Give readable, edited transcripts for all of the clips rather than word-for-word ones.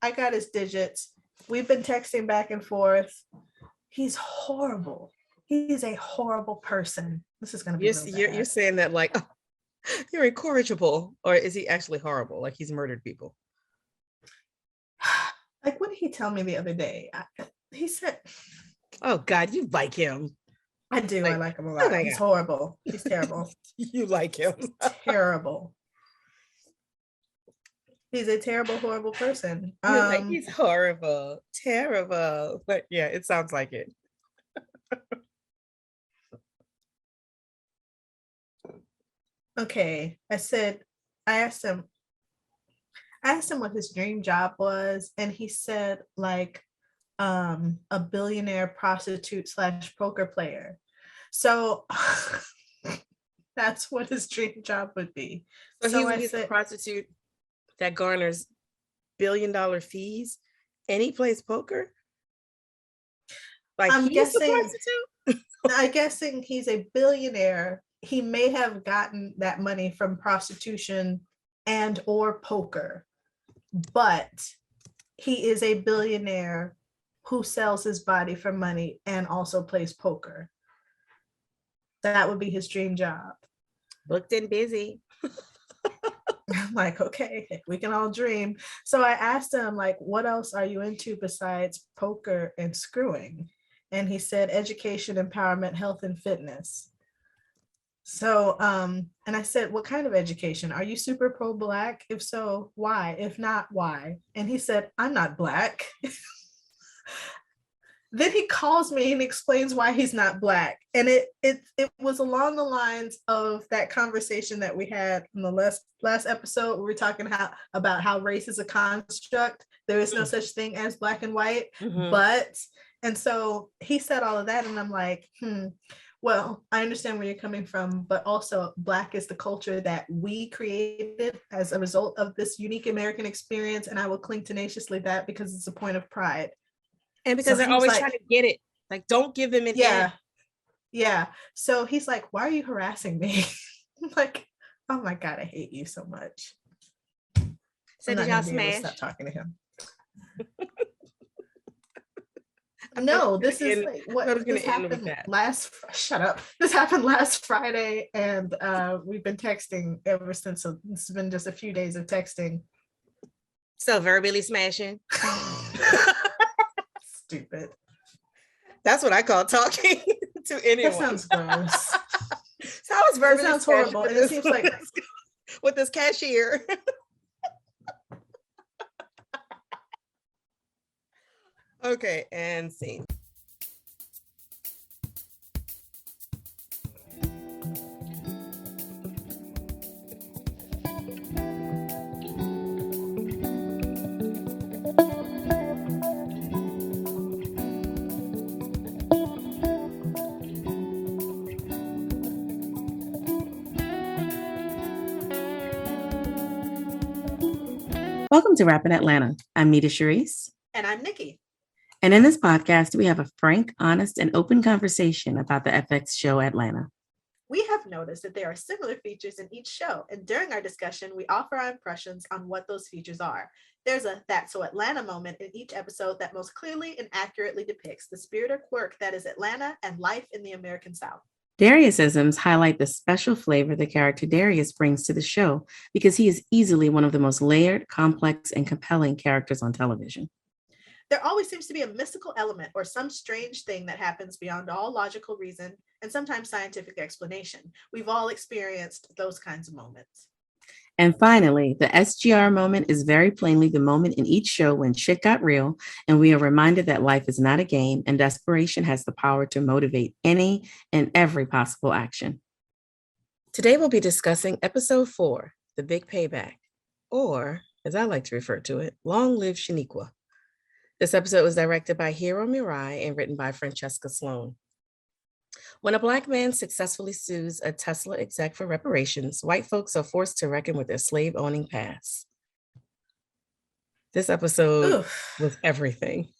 I got his digits. We've been texting back and forth. He's horrible. He's a horrible person. This is going to be real bad. You're saying that like, oh, you're incorrigible, or is he actually horrible? Like he's murdered people? Like, what did he tell me the other day? He said, "Oh God, you like him." I do. I like him a lot. He's horrible. He's terrible. You like him. He's terrible. He's a terrible, horrible person. Like, he's horrible, terrible. But yeah, it sounds like it. Okay. I asked him what his dream job was, and he said like a billionaire prostitute / poker player. So that's what his dream job would be. So he's a prostitute that garners $1 billion fees, and he plays poker. Like, I'm guessing he's a billionaire. He may have gotten that money from prostitution and or poker, but he is a billionaire who sells his body for money and also plays poker. That would be his dream job. Booked and busy. I'm like, okay, we can all dream. So I asked him, like, what else are you into besides poker and screwing? And he said education, empowerment, health, and fitness. So, and I said, what kind of education? Are you super pro-Black? If so, why? If not, why? And he said, I'm not Black. Then he calls me and explains why he's not Black. And it was along the lines of that conversation that we had in the last episode where we were talking about how race is a construct. There is no such thing as Black and white. Mm-hmm. And so he said all of that, and I'm like, well, I understand where you're coming from, but also Black is the culture that we created as a result of this unique American experience, and I will cling tenaciously to that because it's a point of pride. And because they're always trying to get it. Like, don't give them an end. Yeah. So he's like, why are you harassing me? I'm like, oh my God, I hate you so much. So did y'all smash? Stop talking to him. No, this is like what this happened shut up. This happened last Friday, and we've been texting ever since. So it's been just a few days of texting. So verbally smashing. Stupid. That's what I call talking to anyone. That sounds gross. So how is verbally? It sounds horrible. And it seems like with this cashier. Okay, and scene. Welcome to Rappin' Atlanta. I'm Nita Sharice. And I'm Nikki. And in this podcast, we have a frank, honest, and open conversation about the FX show Atlanta. We have noticed that there are similar features in each show, and during our discussion, we offer our impressions on what those features are. There's a That's So Atlanta moment in each episode that most clearly and accurately depicts the spirit or quirk that is Atlanta and life in the American South. Dariusisms highlight the special flavor the character Darius brings to the show because he is easily one of the most layered, complex, and compelling characters on television. There always seems to be a mystical element or some strange thing that happens beyond all logical reason and sometimes scientific explanation. We've all experienced those kinds of moments. And finally, the SGR moment is very plainly the moment in each show when shit got real and we are reminded that life is not a game and desperation has the power to motivate any and every possible action. Today we'll be discussing episode 4, The Big Payback, or as I like to refer to it, Long Live Sheniqua. This episode was directed by Hiro Murai and written by Francesca Sloane. When a Black man successfully sues a Tesla exec for reparations, white folks are forced to reckon with their slave-owning past. This episode was everything.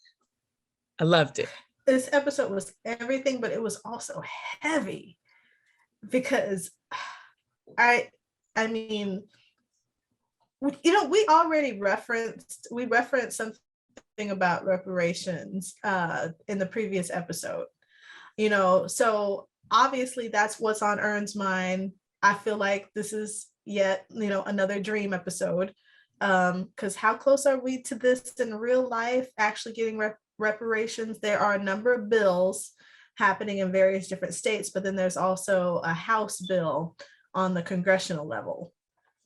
I loved it. This episode was everything, but it was also heavy because I mean, we already referenced something about reparations in the previous episode, so obviously that's what's on Ern's mind. I feel like this is yet, another dream episode, because how close are we to this in real life, actually getting reparations? There are a number of bills happening in various different states, but then there's also a House bill on the congressional level,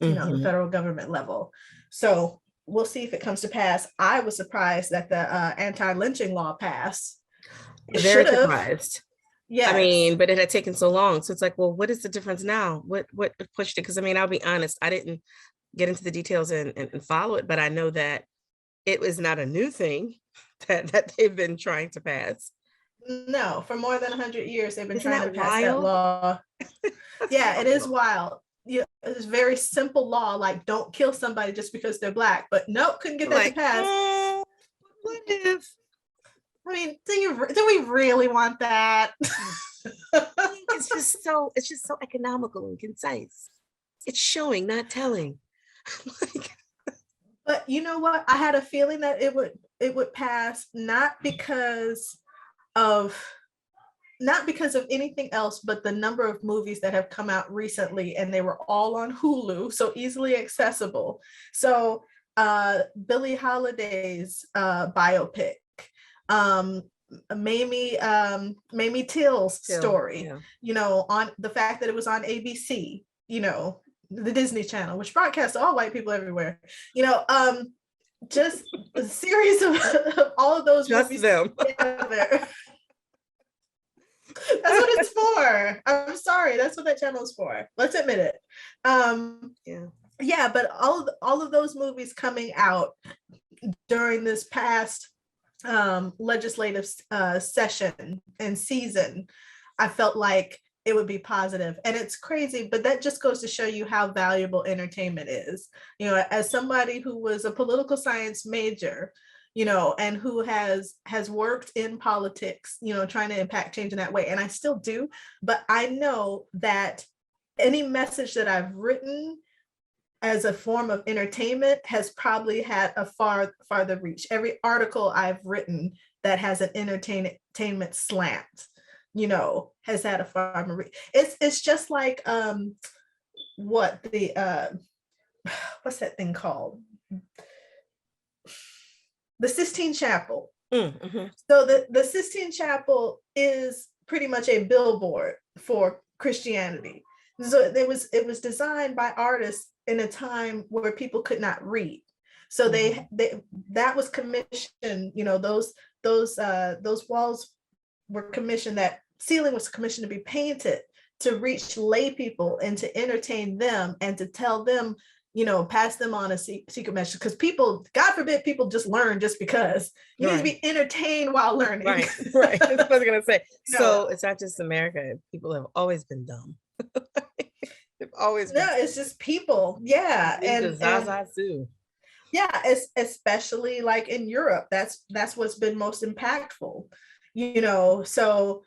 the federal government level. So we'll see if it comes to pass. I was surprised that the anti-lynching law passed. Very surprised. Yeah, I mean, but it had taken so long. So it's like, well, what is the difference now? What pushed it? Because I mean, I'll be honest, I didn't get into the details and follow it, but I know that it was not a new thing that they've been trying to pass. No, for more than 100 years, they've been Isn't trying to pass that wild? law. Yeah, it is wild. Yeah, it's a very simple law, like don't kill somebody just because they're Black, but nope, couldn't get that to pass. What if? I mean, do we really want that? It's just so economical and concise. It's showing, not telling. But you know what? I had a feeling that it would pass, not because of anything else, but the number of movies that have come out recently, and they were all on Hulu, so easily accessible. So Billie Holiday's biopic, Mamie Till's story, on the fact that it was on ABC, the Disney Channel, which broadcasts all white people everywhere, just a series of all of those just movies them. together. That's what it's for. I'm sorry, that's what that channel is for. Let's admit it. Yeah, but all of those movies coming out during this past legislative session and season, I felt like it would be positive. And it's crazy, but that just goes to show you how valuable entertainment is. As somebody who was a political science major, and who has worked in politics, trying to impact change in that way. And I still do, but I know that any message that I've written as a form of entertainment has probably had a farther reach. Every article I've written that has an entertainment slant, has had a farther reach. It's just like what's that thing called? The Sistine Chapel. Mm-hmm. So the Sistine Chapel is pretty much a billboard for Christianity. So it was designed by artists in a time where people could not read. So they that was commissioned. Those walls were commissioned. That ceiling was commissioned to be painted to reach lay people and to entertain them and to tell them, pass them on a secret message. Because people, God forbid, people just learn just because. You need to be entertained while learning. Right. That's what I was going to say. So it's not just America. People have always been dumb. They've always been. No, it's just people. Yeah. And yeah, especially like in Europe, that's what's been most impactful, so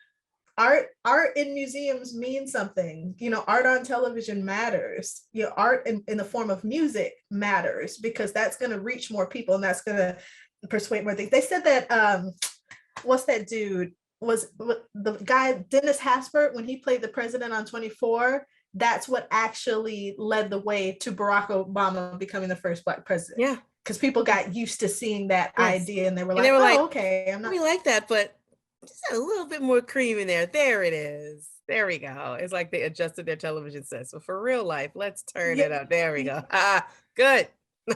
art in museums means something. Art on television matters. Art in the form of music matters, because that's going to reach more people and that's going to persuade more things. They said that what's that dude, was the guy Dennis Haysbert, when he played the president on 24, that's what actually led the way to Barack Obama becoming the first Black president. Yeah, because people got used to seeing that idea, and they were like, okay, I'm not. We like that, but just a little bit more cream in there. There it is. There we go. It's like they adjusted their television set. So for real life, let's turn it up. There we go. Good.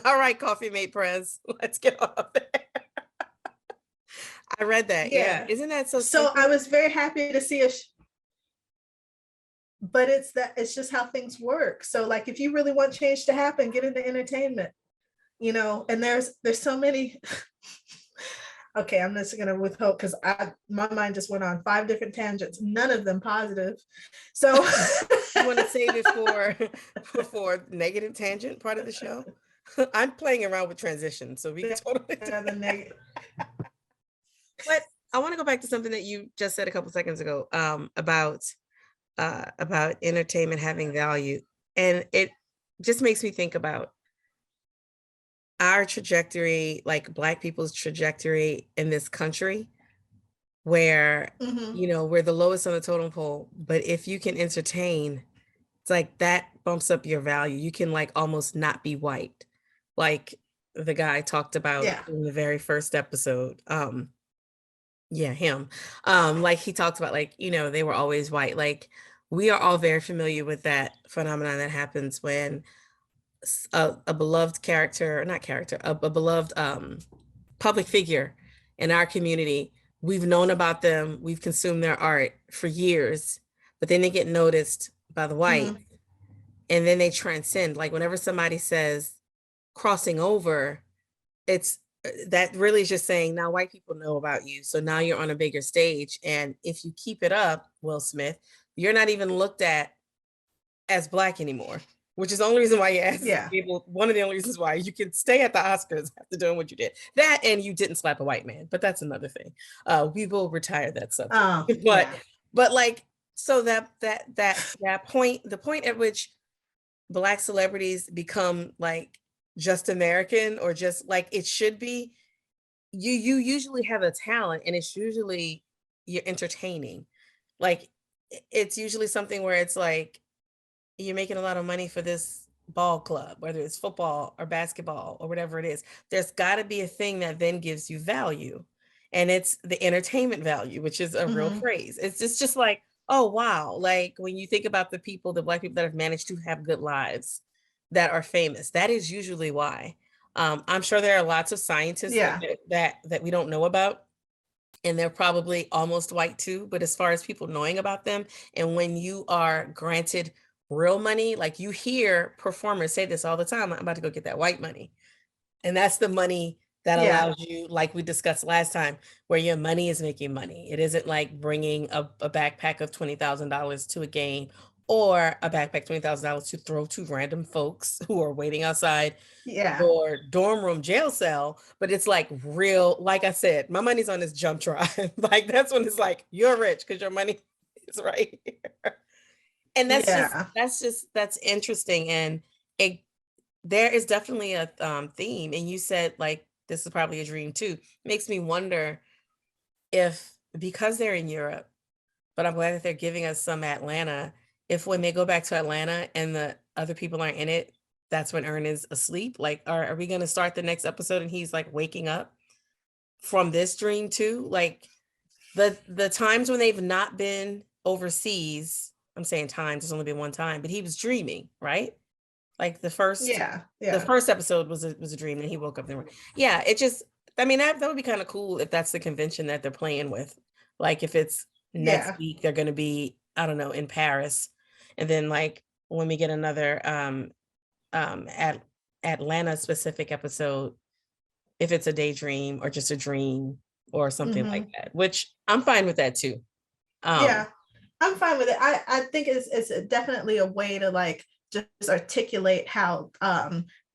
All right, Coffee Mate Press. Let's get off there. I read that. Yeah. Isn't that so? So I was very happy to see but it's just how things work. So like, if you really want change to happen, get into entertainment, and there's so many. Okay, I'm just gonna withhold because my mind just went on 5 different tangents, none of them positive. So you want to save it for negative tangent part of the show? I'm playing around with transition, so we can totally do that. But I want to go back to something that you just said a couple seconds ago, about entertainment having value, and it just makes me think about our trajectory, like Black people's trajectory in this country, where, Mhm. you know, we're the lowest on the totem pole, but if you can entertain, it's like that bumps up your value. You can like almost not be white. Like the guy talked about Yeah. in the very first episode. Yeah, him. Like he talked about, like, you know, they were always white. Like we are all very familiar with that phenomenon that happens when a beloved character, not character, a beloved public figure in our community, we've known about them, we've consumed their art for years, but then they get noticed by the white, Mhm. and then they transcend. Like whenever somebody says crossing over, it's that really is just saying now white people know about you. So now you're on a bigger stage. And if you keep it up, Will Smith, you're not even looked at as Black anymore, which is the only reason why you asked Yeah. people, one of the only reasons why you can stay at the Oscars after doing what you did. That and you didn't slap a white man, but that's another thing. We will retire that subject. but Yeah. but like, so that point, the point at which Black celebrities become like just American, or just like it should be, you usually have a talent, and it's usually you're entertaining. Like it's usually something where it's like you're making a lot of money for this ball club, whether it's football or basketball or whatever it is. There's got to be a thing that then gives you value. And it's the entertainment value, which is a real Mhm. phrase. It's just like, oh, wow. Like when you think about the people, the Black people that have managed to have good lives, that are famous, that is usually why. I'm sure there are lots of scientists Yeah. that we don't know about, and they're probably almost white too. But as far as people knowing about them, and when you are granted real money, like you hear performers say this all the time, I'm about to go get that white money. And that's the money that Yeah. allows you, like we discussed last time, where your money is making money. It isn't like bringing a backpack of $20,000 to a game, or a backpack $20,000 to throw to random folks who are waiting outside Yeah. your dorm room jail cell. But it's like real, like I said, my money's on this jump drive. Like that's when it's like, you're rich because your money is right here. And Yeah. that's interesting. And it, there is definitely a theme. And you said like, this is probably a dream too. Makes me wonder if, because they're in Europe, but I'm glad that they're giving us some Atlanta, if when they go back to Atlanta and the other people aren't in it, that's when Ern is asleep. Like, are we going to start the next episode and he's like waking up from this dream too? Like the times when they've not been overseas, I'm saying times, it's only been one time, but he was dreaming, right? Like Yeah. the Yeah. first episode was a dream, and he woke up there. Yeah, it just, I mean, that would be kind of cool if that's the convention that they're playing with. Like if it's next Yeah. week, they're gonna be, I don't know, in Paris. And then like when we get another at Atlanta specific episode, if it's a daydream or just a dream or something like Mhm. that, which I'm fine with that too. Yeah. Um, I'm fine with it. I think it's definitely a way to like just articulate how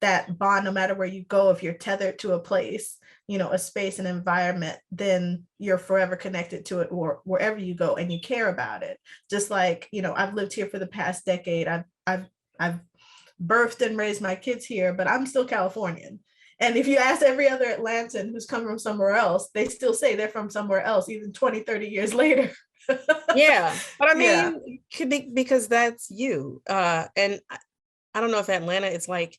that bond, no matter where you go, if you're tethered to a place, you know, a space, an environment, then you're forever connected to it, or wherever you go and you care about it. Just like, you know, I've lived here for the past decade. I've birthed and raised my kids here, but I'm still Californian. And if you ask every other Atlantan who's come from somewhere else, they still say they're from somewhere else, even 20, 30 years later. yeah, but I Yeah. mean, could be because that's you. And I don't know if Atlanta is like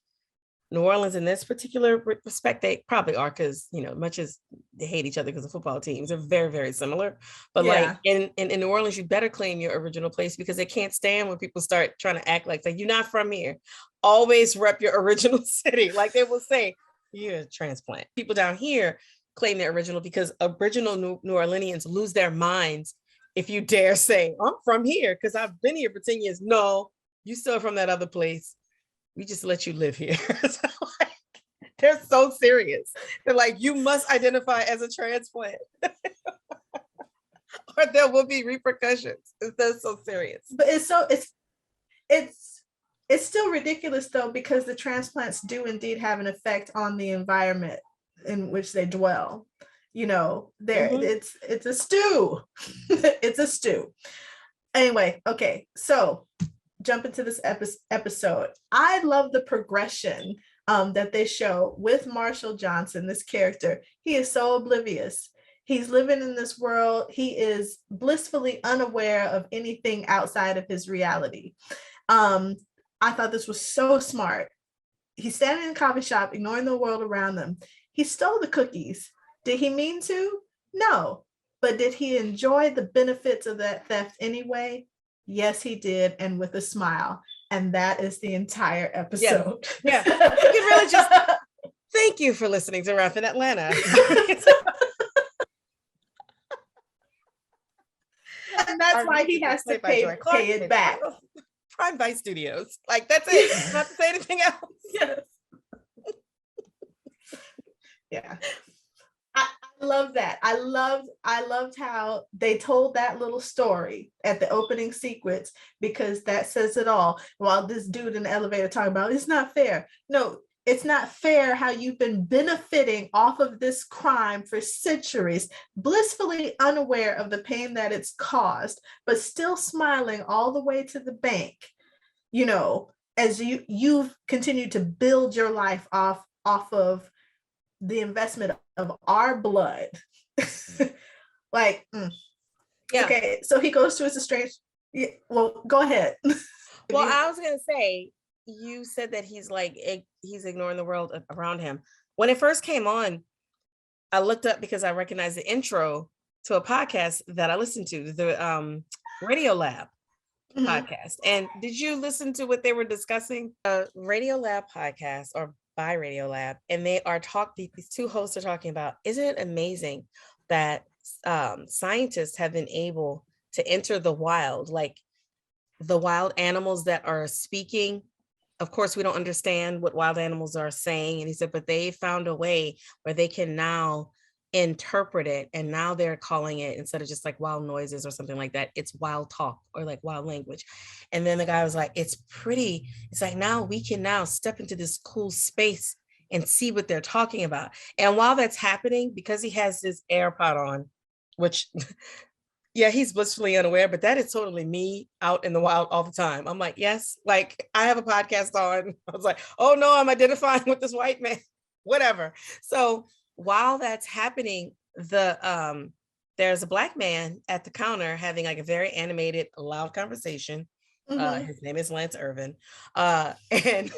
New Orleans in this particular respect. They probably are, because you know, much as they hate each other because of football teams, they're very, very similar. But like Yeah. in New Orleans, you better claim your original place, because they can't stand when people start trying to act like that you're not from here. Always rep your original city. Like they will say, you're a transplant. People down here claim their original, because original New Orleanians lose their minds if you dare say, I'm from here because I've been here for 10 years. No, you still from that other place. We just let you live here. So, like, they're so serious. They're like, you must identify as a transplant or there will be repercussions. They're so serious. But it's it's still ridiculous though, because the transplants do indeed have an effect on the environment in which they dwell. You know, there Mhm. it's a stew. It's a stew. Anyway, okay, so jump into this episode. I love the progression that they show with Marshall Johnson, this character, he is so oblivious. He's living in this world. He is blissfully unaware of anything outside of his reality. I thought this was so smart. He's standing in a coffee shop, ignoring the world around him. He stole the cookies. Did he mean to? No. But did he enjoy the benefits of that theft anyway? Yes, he did, and with a smile. And that is the entire episode. Yeah. You can really just thank you for listening to Rappin Atlanta. And that's why he has to pay it back. Prime Vice Studios. Like, that's it. Not to say anything else. Yes. Yeah. I love that. I loved how they told that little story at the opening sequence, because that says it all. While this dude in the elevator talking about it's not fair. No, it's not fair how you've been benefiting off of this crime for centuries, blissfully unaware of the pain that it's caused, but still smiling all the way to the bank, you know, as you've continued to build your life off of the investment of our blood. Like, yeah. Okay, so he goes to his estranged. Yeah, well, go ahead. Well, I was gonna say, you said that he's ignoring the world around him. When it first came on, I looked up because I recognized the intro to a podcast that I listened to, the Radio Lab podcast. And did you listen to what they were discussing? Radio Lab podcast, or by Radio Lab, and they are these two hosts are talking about, isn't it amazing that scientists have been able to enter the wild, like the wild animals that are speaking. Of course, we don't understand what wild animals are saying. And he said, but they found a way where they can now interpret it. And now they're calling it, instead of just like wild noises or something like that, it's wild talk or like wild language. And then the guy was like, it's like, now we can now step into this cool space and see what they're talking about. And while that's happening, because he has his AirPod on, which yeah, he's blissfully unaware, but that is totally me out in the wild all the time. I'm like, yes, like I have a podcast on. I was like, oh no, I'm identifying with this white man, whatever. So while that's happening, there's a Black man at the counter having like a very animated, loud conversation. His name is Lance Irvin. And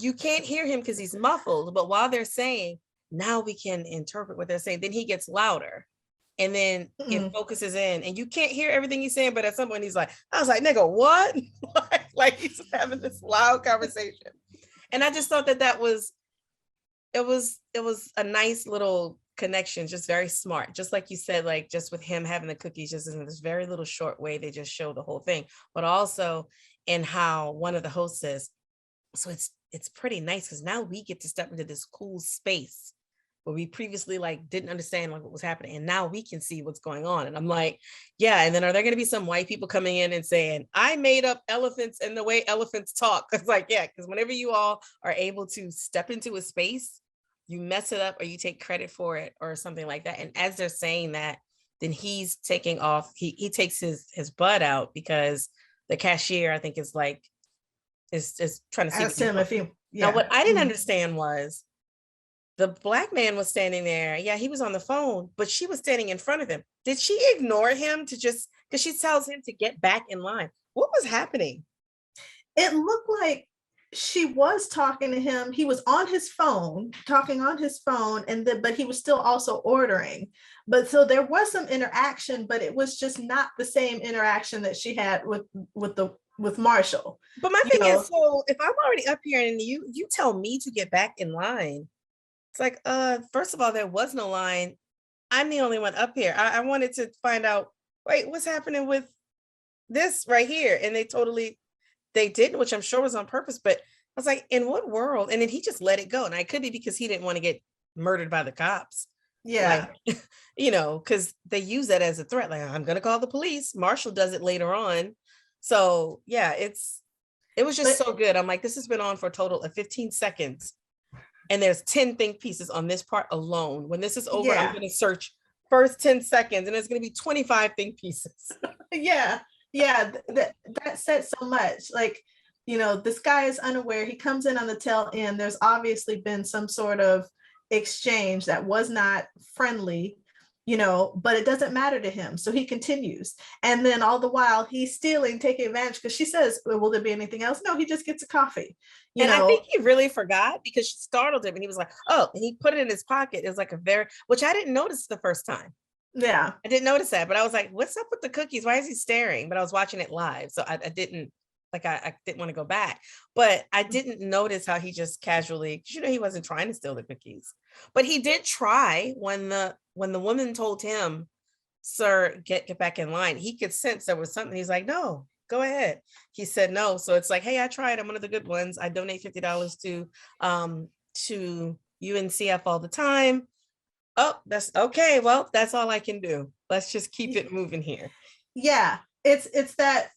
you can't hear him because he's muffled, but while they're saying, now we can interpret what they're saying, then he gets louder. And then it focuses in, and you can't hear everything he's saying, but at some point he's like, I was like, nigga, what? Like he's just having this loud conversation. And I just thought that was a nice little connection, just very smart. Just like you said, like just with him having the cookies, just in this very little short way, they just show the whole thing. But also in how one of the hosts says, so it's pretty nice because now we get to step into this cool space where we previously like didn't understand like what was happening, and now we can see what's going on. And I'm like, yeah. And then are there going to be some white people coming in and saying, I made up elephants and the way elephants talk? It's like, yeah, because whenever you all are able to step into a space, you mess it up or you take credit for it or something like that. And as they're saying that, then he's taking off, he takes his butt out because the cashier, I think, is like is trying to see. Ask him if he, yeah. Now what I didn't understand was, the Black man was standing there. Yeah, he was on the phone, but she was standing in front of him. Did she ignore him to just, because she tells him to get back in line? What was happening? It looked like she was talking to him. He was on his phone, talking on his phone, but he was still also ordering. But so there was some interaction, but it was just not the same interaction that she had with Marshall. But my thing is, so if I'm already up here and you tell me to get back in line, it's like, first of all, there was no line. I'm the only one up here. I wanted to find out, wait, what's happening with this right here? And they didn't, which I'm sure was on purpose, but I was like, in what world? And then he just let it go. And it could be because he didn't want to get murdered by the cops. Yeah. Like, because they use that as a threat. Like, I'm going to call the police. Marshall does it later on. So yeah, it was just so good. I'm like, this has been on for a total of 15 seconds. And there's 10 think pieces on this part alone. When this is over, I'm going to search first 10 seconds and there's going to be 25 think pieces. Yeah. That said so much. Like this guy is unaware. He comes in on the tail end. There's obviously been some sort of exchange that was not friendly, but it doesn't matter to him. So he continues. And then all the while he's stealing, taking advantage, because she says, well, will there be anything else? No, he just gets a coffee. I think he really forgot because she startled him and he was like, oh, and he put it in his pocket. It was like which I didn't notice the first time. Yeah. I didn't notice that, but I was like, what's up with the cookies? Why is he staring? But I was watching it live. So I didn't I didn't want to go back, but I didn't notice how he just casually, he wasn't trying to steal the cookies, but he did try when the woman told him, sir, get back in line. He could sense there was something. He's like, no, go ahead. He said no. So it's like, hey, I tried. I'm one of the good ones. I donate $50 to UNCF all the time. Oh, that's okay. Well, that's all I can do. Let's just keep it moving here. Yeah. It's that,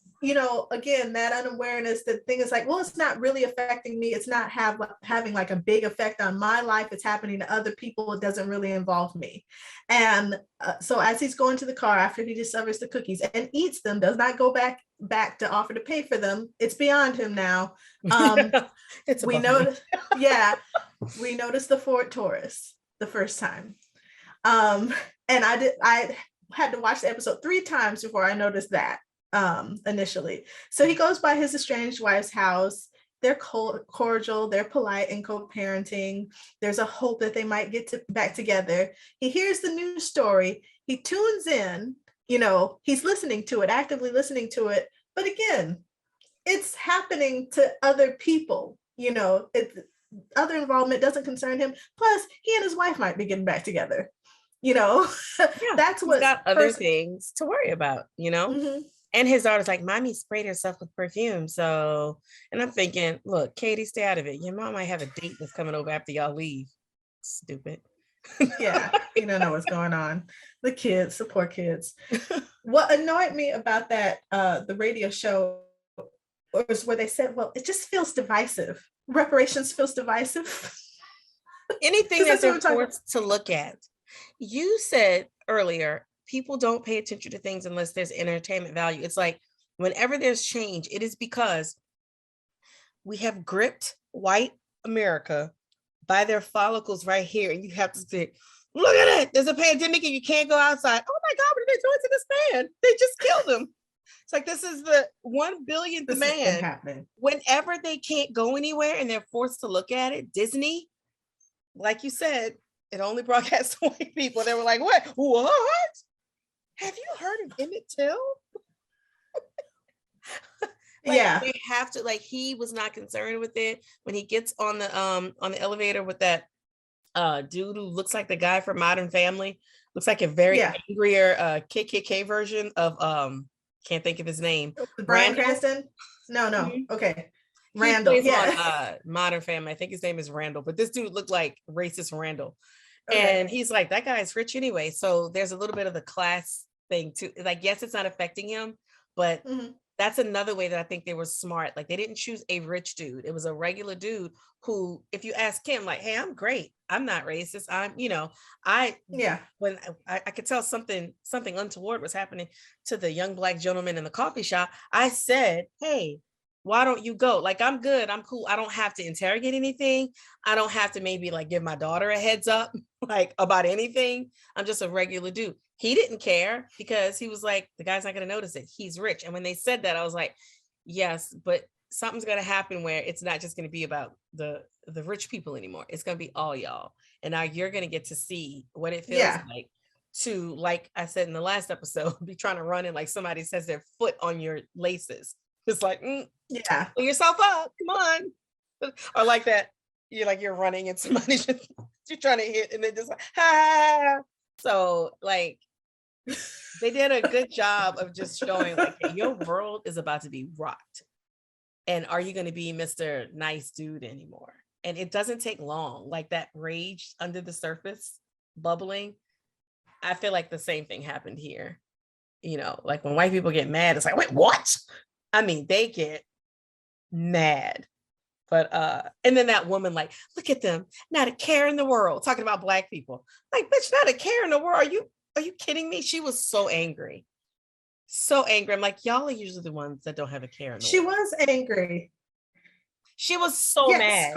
again, that unawareness, the thing is like, well, it's not really affecting me. It's not having like a big effect on my life. It's happening to other people. It doesn't really involve me. And so as he's going to the car after he discovers the cookies and eats them, does not go back to offer to pay for them. It's beyond him now. We noticed the Ford Taurus the first time. And I had to watch the episode 3 times before I noticed that initially. So he goes by his estranged wife's house. They're cordial, they're polite and co-parenting. There's a hope that they might get back together. He hears the news story. He tunes in, he's listening to it, actively listening to it. But again, it's happening to other people, other involvement doesn't concern him. Plus, he and his wife might be getting back together. That's what got other things to worry about, Mm-hmm. And his daughter's like, mommy sprayed herself with perfume. So, and I'm thinking, look, Katie, stay out of it. Your mom might have a date that's coming over after y'all leave. Stupid. Yeah, you don't know what's going on. The kids, the poor kids. What annoyed me about that, the radio show, was where they said, well, it just feels divisive. Reparations feels divisive. Anything that they're forced to look at. You said earlier, people don't pay attention to things unless there's entertainment value. It's like whenever there's change, it is because we have gripped white America by their follicles right here. And you have to say, look at it. There's a pandemic and you can't go outside. Oh my God, what are they doing to this man? They just killed him. It's like, this is the 1 billionth man. Whenever they can't go anywhere and they're forced to look at it, Disney, like you said, it only broadcasts to white people. They were like, what? Have you heard of Emmett Till? Yeah. They have to, he was not concerned with it. When he gets on the elevator with that dude who looks like the guy from Modern Family, looks like a very angrier KKK version of can't think of his name. Bryan Cranston? No. Mm-hmm. Okay. Randall. On Modern Family. I think his name is Randall, but this dude looked like racist Randall. Okay. And he's like, that guy's rich anyway. So there's a little bit of the class thing too. Like, yes, it's not affecting him, but that's another way that I think they were smart. Like, they didn't choose a rich dude. It was a regular dude who, if you ask him, like, hey, I'm great. I'm not racist. When I could tell something untoward was happening to the young Black gentleman in the coffee shop, I said, hey, why don't you go? Like, I'm good. I'm cool. I don't have to interrogate anything. I don't have to maybe give my daughter a heads up, about anything. I'm just a regular dude. He didn't care because he was like, the guy's not going to notice it. He's rich. And when they said that, I was like, yes, but something's going to happen where it's not just going to be about the rich people anymore. It's going to be all y'all. And now you're going to get to see what it feels like to, like I said in the last episode, be trying to run and somebody says their foot on your laces. It's like, pull yourself up, come on. Or like that, you're running and somebody's just, you're trying to hit and then just ha. So they did a good job of just showing hey, your world is about to be rocked. And are you going to be Mr. Nice Dude anymore? And it doesn't take long. That rage under the surface bubbling. I feel like the same thing happened here. When white people get mad, it's like, wait, what? I mean, they get mad. But and then that woman, look at them, not a care in the world, talking about Black people. Bitch, not a care in the world. Are you kidding me? She was so angry. So angry. I'm like, y'all are usually the ones that don't have a care in the world. She was angry. She was so mad.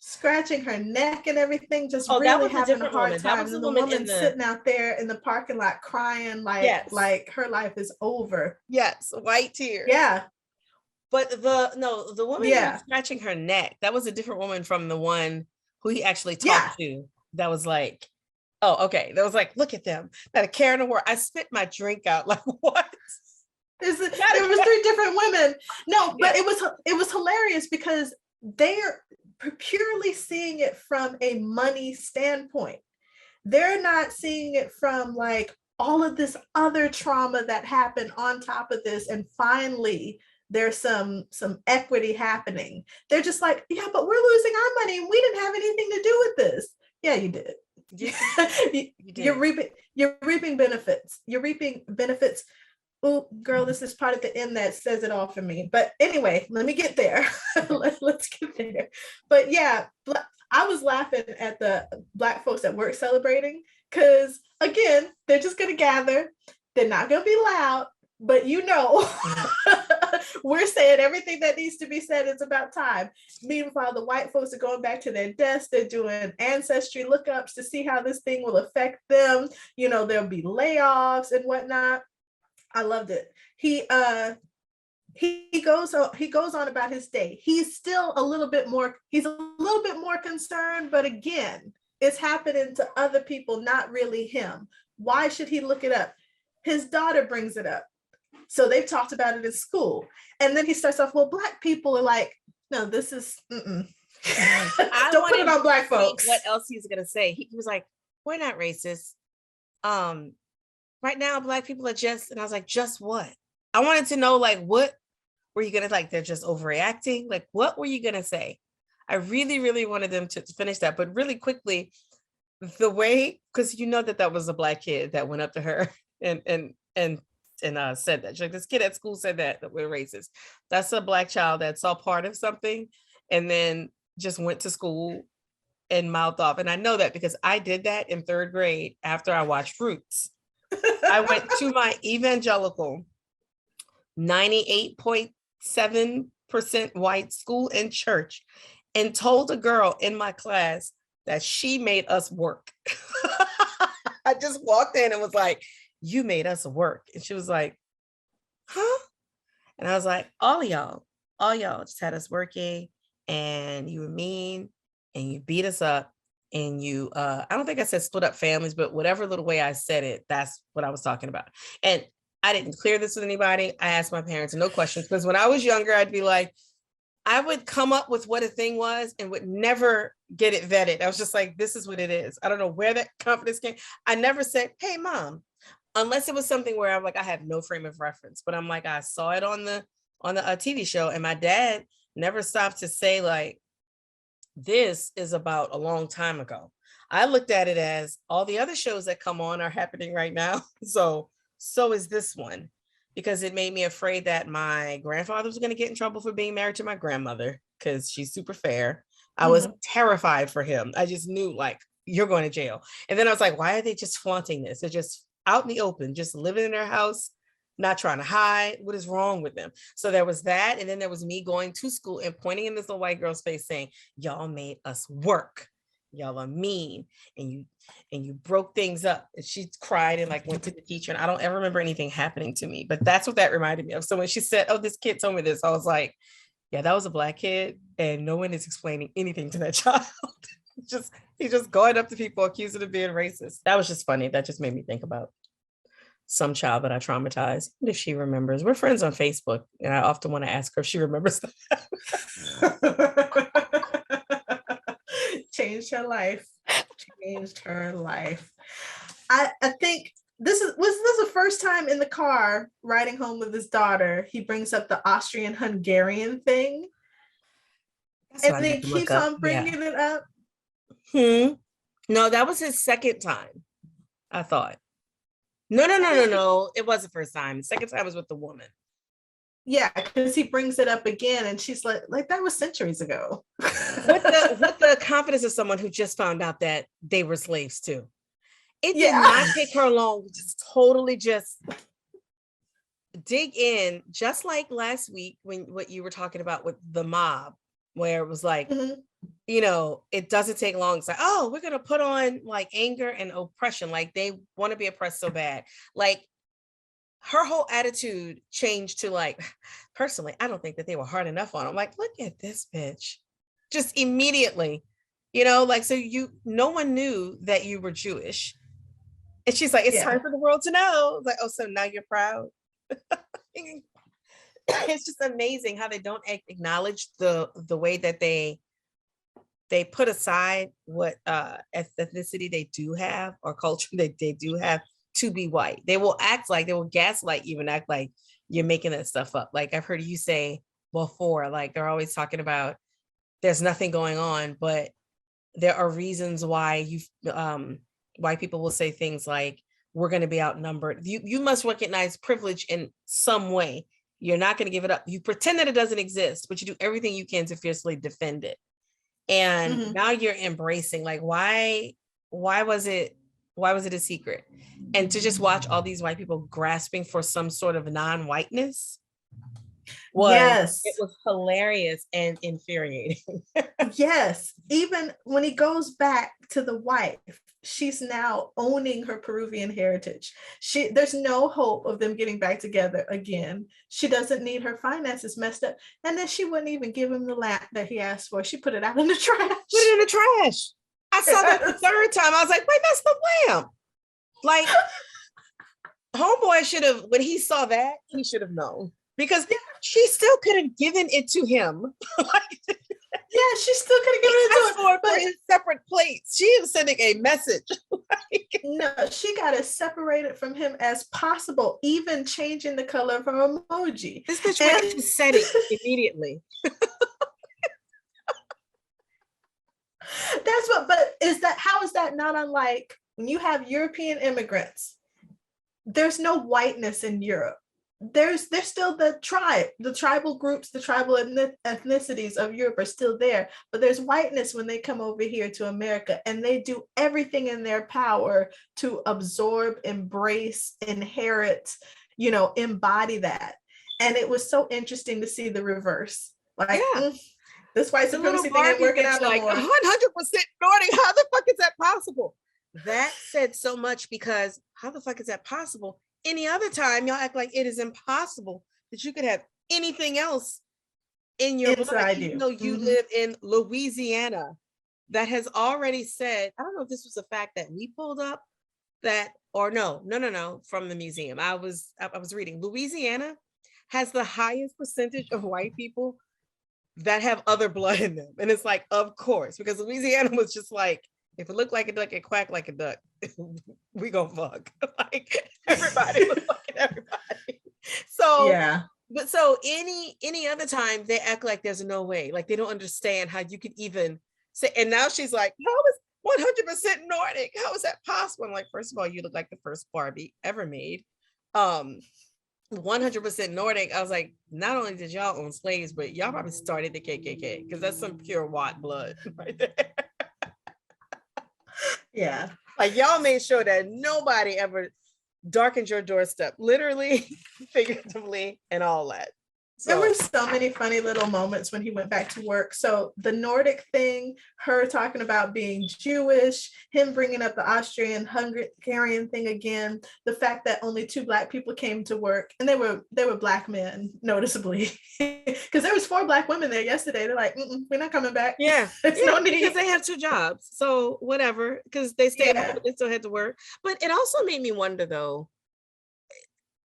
Scratching her neck and everything, just that really was having a hard woman. time. That was and the woman sitting out there in the parking lot crying like her life is over. Yes, white tears. Yeah. But the woman who was scratching her neck, that was a different woman from the one who he actually talked to. That was like, oh, okay. That was like, look at them. That a care in the world. I spit my drink out. Like, what? There was 3 different women. No, but it was hilarious because they're purely seeing it from a money standpoint. They're not seeing it from like all of this other trauma that happened on top of this, and finally there's some equity happening. They're just like, yeah, but we're losing our money and we didn't have anything to do with this. Yeah, you did. You did. You're reaping benefits. Oh, girl, this is part at the end that says it all for me. But anyway, let me get there. Let's get there. But yeah, I was laughing at the Black folks at work celebrating because, again, they're just going to gather. They're not going to be loud, but we're saying everything that needs to be said. It's about time. Meanwhile, the white folks are going back to their desks. They're doing ancestry lookups to see how this thing will affect them. There'll be layoffs and whatnot. I loved it. He goes on about his day. He's still a little bit more concerned, but again, it's happening to other people, not really him. Why should he look it up? His daughter brings it up. So they've talked about it in school. And then he starts off, well, Black people are like, no, this is, don't put it on Black folks. What else he's going to say? He was like, we're not racist. Right now, Black people are just, and I was like, just what? I wanted to know, like, what were you going to, like, they're just overreacting? Like, what were you going to say? I really, really wanted them to finish that. But really quickly, the way, because that was a Black kid that went up to her and said that. She's like, this kid at school said that we're racist. That's a Black child that saw part of something and then just went to school and mouthed off. And I know that because I did that in 3rd grade after I watched Roots. I went to my evangelical 98.7% white school and church and told a girl in my class that she made us work. I just walked in and was like, you made us work. And she was like, huh? And I was like, all y'all just had us working and you were mean and you beat us up. And you, I don't think I said split up families, but whatever little way I said it, that's what I was talking about. And I didn't clear this with anybody. I asked my parents no questions because when I was younger, I'd be like, I would come up with what a thing was and would never get it vetted. I was just like, this is what it is. I don't know where that confidence came. I never said, hey, mom, unless it was something where I'm like, I have no frame of reference, but I'm like, I saw it on the TV show and my dad never stopped to say like, this is about a long time ago. I looked at it as all the other shows that come on are happening right now. So is this one, because it made me afraid that my grandfather was going to get in trouble for being married to my grandmother because she's super fair. I was terrified for him. I just knew like, you're going to jail. And then I was like, why are they just flaunting this? They're just out in the open, just living in their house, not trying to hide. What is wrong with them? So there was that. And then there was me going to school and pointing in this little white girl's face saying, y'all made us work. Y'all are mean. And you broke things up. And she cried and like went to the teacher. And I don't ever remember anything happening to me, but that's what that reminded me of. So when she said, oh, this kid told me this, I was like, yeah, that was a Black kid. And no one is explaining anything to that child. He's just going up to people, accusing of being racist. That was just funny. That just made me think about some child that I traumatized. What if she remembers? We're friends on Facebook, and I often want to ask her if she remembers that. Changed her life. I think was this the first time in the car riding home with his daughter, he brings up the Austrian-Hungarian thing. And then keeps on bringing it up. No, that was his second time, I thought. No. It was the first time. The second time was with the woman. Yeah, because he brings it up again and she's like that was centuries ago. with the confidence of someone who just found out that they were slaves too. It did not take her long, just totally just dig in, just like last week when what you were talking about with the mob, where it was like, you know, it doesn't take long. It's like, oh, we're going to put on like anger and oppression. Like they want to be oppressed so bad. Like her whole attitude changed to like, personally, I don't think that they were hard enough on him. Like, look at this bitch. Just immediately, you know, like, so no one knew that you were Jewish. And she's like, it's time for the world to know. Like, oh, so now you're proud. It's just amazing how they don't acknowledge the way that they put aside what ethnicity they do have or culture that they do have to be white. They will gaslight, even act like you're making that stuff up. Like I've heard you say before, like they're always talking about there's nothing going on, but there are reasons why white people will say things like, we're going to be outnumbered. You must recognize privilege in some way. You're not going to give it up. You pretend that it doesn't exist, but you do everything you can to fiercely defend it. And now you're embracing, like, why was it a secret? And to just watch all these white people grasping for some sort of non-whiteness it was hilarious and infuriating. Yes, even when he goes back to the wife, she's now owning her Peruvian heritage. There's no hope of them getting back together again. She doesn't need her finances messed up. And then she wouldn't even give him the lamp that he asked for. She put it out in the trash. Put it in the trash. I saw that the third time. I was like, wait, that's the lamp. Like, homeboy should have, when he saw that, he should have known. Because she still could have given it to him. Yeah, she still could have given it to him, but in separate plates. She was sending a message. No, she got as separated from him as possible, even changing the color of her emoji. This bitch went into setting immediately. How is that not unlike when you have European immigrants? There's no whiteness in Europe. There's still the tribal groups, the tribal ethnicities of Europe are still there, but there's whiteness when they come over here to America, and they do everything in their power to absorb, embrace, inherit, embody that. And it was so interesting to see the reverse. Like, this white supremacy thing ain't working out no more. 100% Nordic. How the fuck is that possible? That said so much, because how the fuck is that possible? Any other time, y'all act like it is impossible that you could have anything else in your blood, even though you live in Louisiana, that has already said, I don't know if this was a fact that we pulled up, no, from the museum. I was reading, Louisiana has the highest percentage of white people that have other blood in them. And it's like, of course, because Louisiana was just like, if it looked like a duck, it quacked like a duck. We gonna fuck. Like, everybody was fucking everybody. So yeah. But so any other time they act like there's no way. Like they don't understand how you could even say. And now she's like, how is 100% Nordic? How is that possible? I'm like, first of all, you look like the first Barbie ever made. 100% Nordic. I was like, not only did y'all own slaves, but y'all probably started the KKK, because that's some pure Watt blood right there. Yeah. Like y'all made sure that nobody ever darkened your doorstep, literally, figuratively, and all that. There were so many funny little moments when he went back to work. So the Nordic thing, her talking about being Jewish, him bringing up the Austrian Hungarian thing again, the fact that only 2 Black people came to work, and they were Black men, noticeably, because there was 4 Black women there yesterday. They're like, we're not coming back. Yeah, no need, because they have 2 jobs, so whatever. Because they stayed home, but they still had to work. But it also made me wonder, though,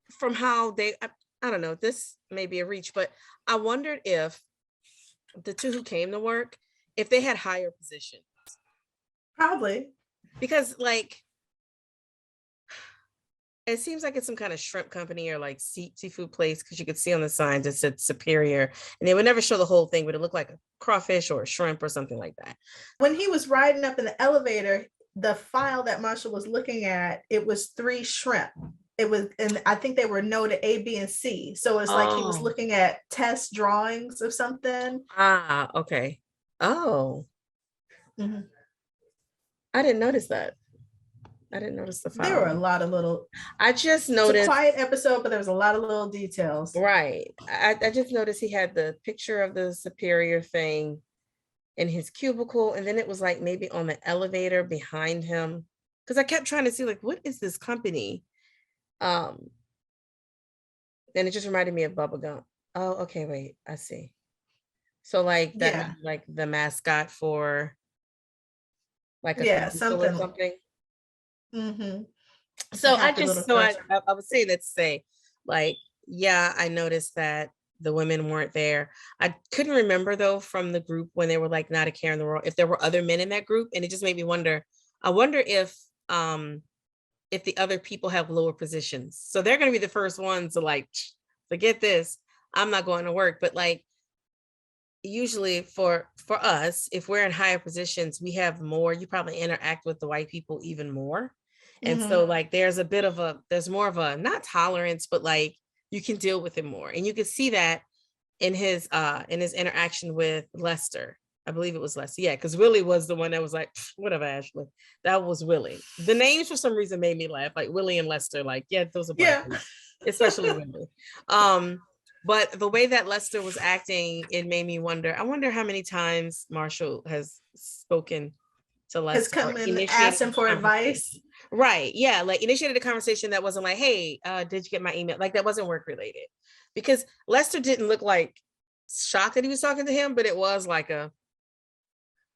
from how they. I don't know, this may be a reach, but I wondered if the 2 who came to work, if they had higher positions. Probably. Because like, it seems like it's some kind of shrimp company or like seafood place, because you could see on the signs it said superior, and they would never show the whole thing, but it looked like a crawfish or a shrimp or something like that. When he was riding up in the elevator, the file that Marshall was looking at, it was 3 shrimp. It was, and I think they were noted A, B, and C. So it's like he was looking at test drawings of something. Ah, okay. Oh. I didn't notice that. I didn't notice the There were a following. lot of little. I just It's a noticed. quiet episode, but there was a lot of little details. Right. I just noticed he had the picture of the superior thing in his cubicle, and then it was like maybe on the elevator behind him, because I kept trying to see like, what is this company? And it just reminded me of Bubblegum. Oh, okay, wait, I see. So like that, Yeah. like the mascot for like a Yeah, council or something. something. Mm-hmm. So I Happy just little so I person. would say let's say like, yeah, I noticed that the women weren't there. I couldn't remember though from the group when they were like not a care in the world if there were other men in that group, and it just made me wonder. I wonder if the other people have lower positions, so they're going to be the first ones to like forget this. I'm not going to work, but like usually for us, if we're in higher positions, we have more. You probably interact with the white people even more. And so like there's more of a not tolerance, but like you can deal with it more. And you can see that in his interaction with Lester. I believe it was Lester. Yeah, because Willie was the one that was like, whatever, Ashley. That was Willie. The names for some reason made me laugh. Like Willie and Lester, like, yeah, those are black people, especially Willie. But the way that Lester was acting, it made me wonder. I wonder how many times Marshall has spoken to Has Lester or come and initiated asked him a for conversation. advice. Right. Yeah. Like initiated a conversation that wasn't like, hey, did you get my email? Like that wasn't work related. Because Lester didn't look like shocked that he was talking to him, but it was like a,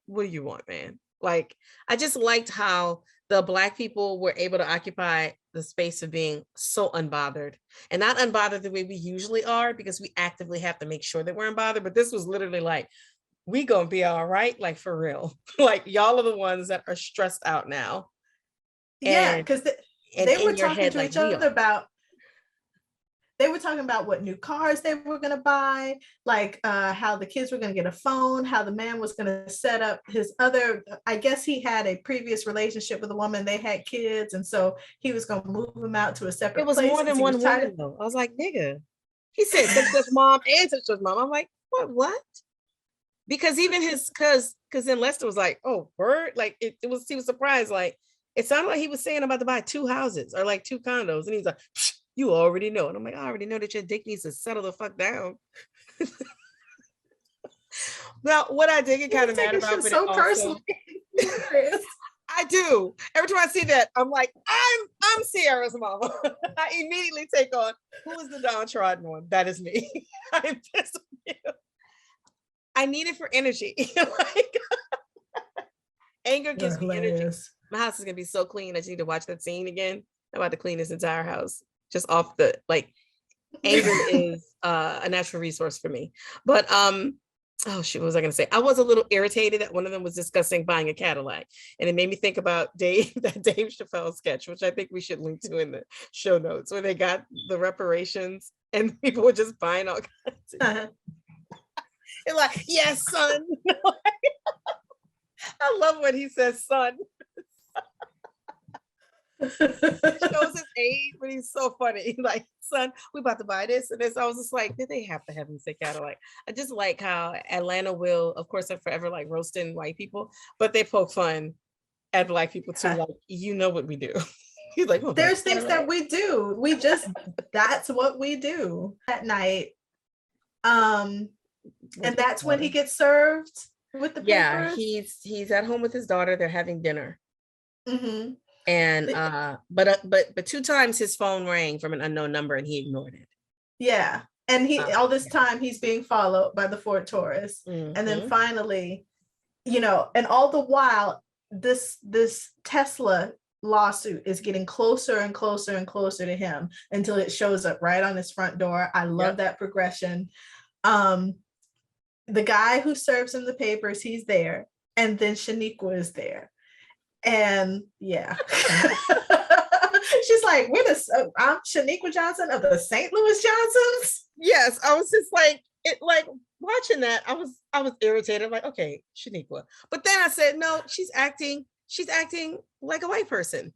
what do you want, man? Like, I just liked how the Black people were able to occupy the space of being so unbothered, and not unbothered the way we usually are, because we actively have to make sure that we're unbothered. But this was literally like, we gonna be all right, like for real. Like y'all are the ones that are stressed out now. Yeah, And because and they were in your talking head, to like each we other are. about. They were talking about what new cars they were going to buy, like how the kids were going to get a phone, how the man was going to set up his other, I guess he had a previous relationship with a woman, they had kids, and so he was going to move them out to a It separate was place more because than he was one tired of. woman though. I was like, nigga. He said such such mom and such mom. I'm like, what? Because even his because then Lester was like, oh, word. Like it was, he was surprised. Like it sounded like he was saying about to buy 2 houses or like 2 condos. And he's like, you already know. And I'm like, I already know that your dick needs to settle the fuck down. Now, what I did get kind of mad about, but it so also personally. I do. Every time I see that, I'm like, I'm Sierra's mama. I immediately take on, who is the downtrodden one? That is me. I'm pissed with you. I need it for energy. Like, anger gives me energy. My house is gonna be so clean. I just need to watch that scene again. I'm about to clean this entire house just off the like. Anger is a natural resource for me. But oh shit, what was I gonna say? I was a little irritated that one of them was discussing buying a Cadillac, and it made me think about that Dave Chappelle sketch, which I think we should link to in the show notes, where they got the reparations and people were just buying all kinds of They're like, yes, son. I love when he says son. Shows his age, but he's so funny. He's like, son, we about to buy this and this. I was just like, did they have to have him say Cadillac? I just like how Atlanta will, of course, they're forever like roasting white people, but they poke fun at Black people too. Like, you know what we do. He's like, oh, there's things that we do. We just, that's what we do at night. And that's when he gets served with the papers. He's at home with his daughter. They're having dinner. Mm-hmm. And but 2 times his phone rang from an unknown number and he ignored it. Yeah. And he all this time he's being followed by the Ford Taurus. Mm-hmm. And then finally, and all the while this Tesla lawsuit is getting closer and closer and closer to him until it shows up right on his front door. I love that progression. The guy who serves him the papers, he's there, and then Sheniqua is there. And yeah, she's like, I'm Sheniqua Johnson of the St. Louis Johnsons. Yes, I was just like, watching that. I was irritated. I'm like, okay, Sheniqua. But then I said, no, she's acting like a white person.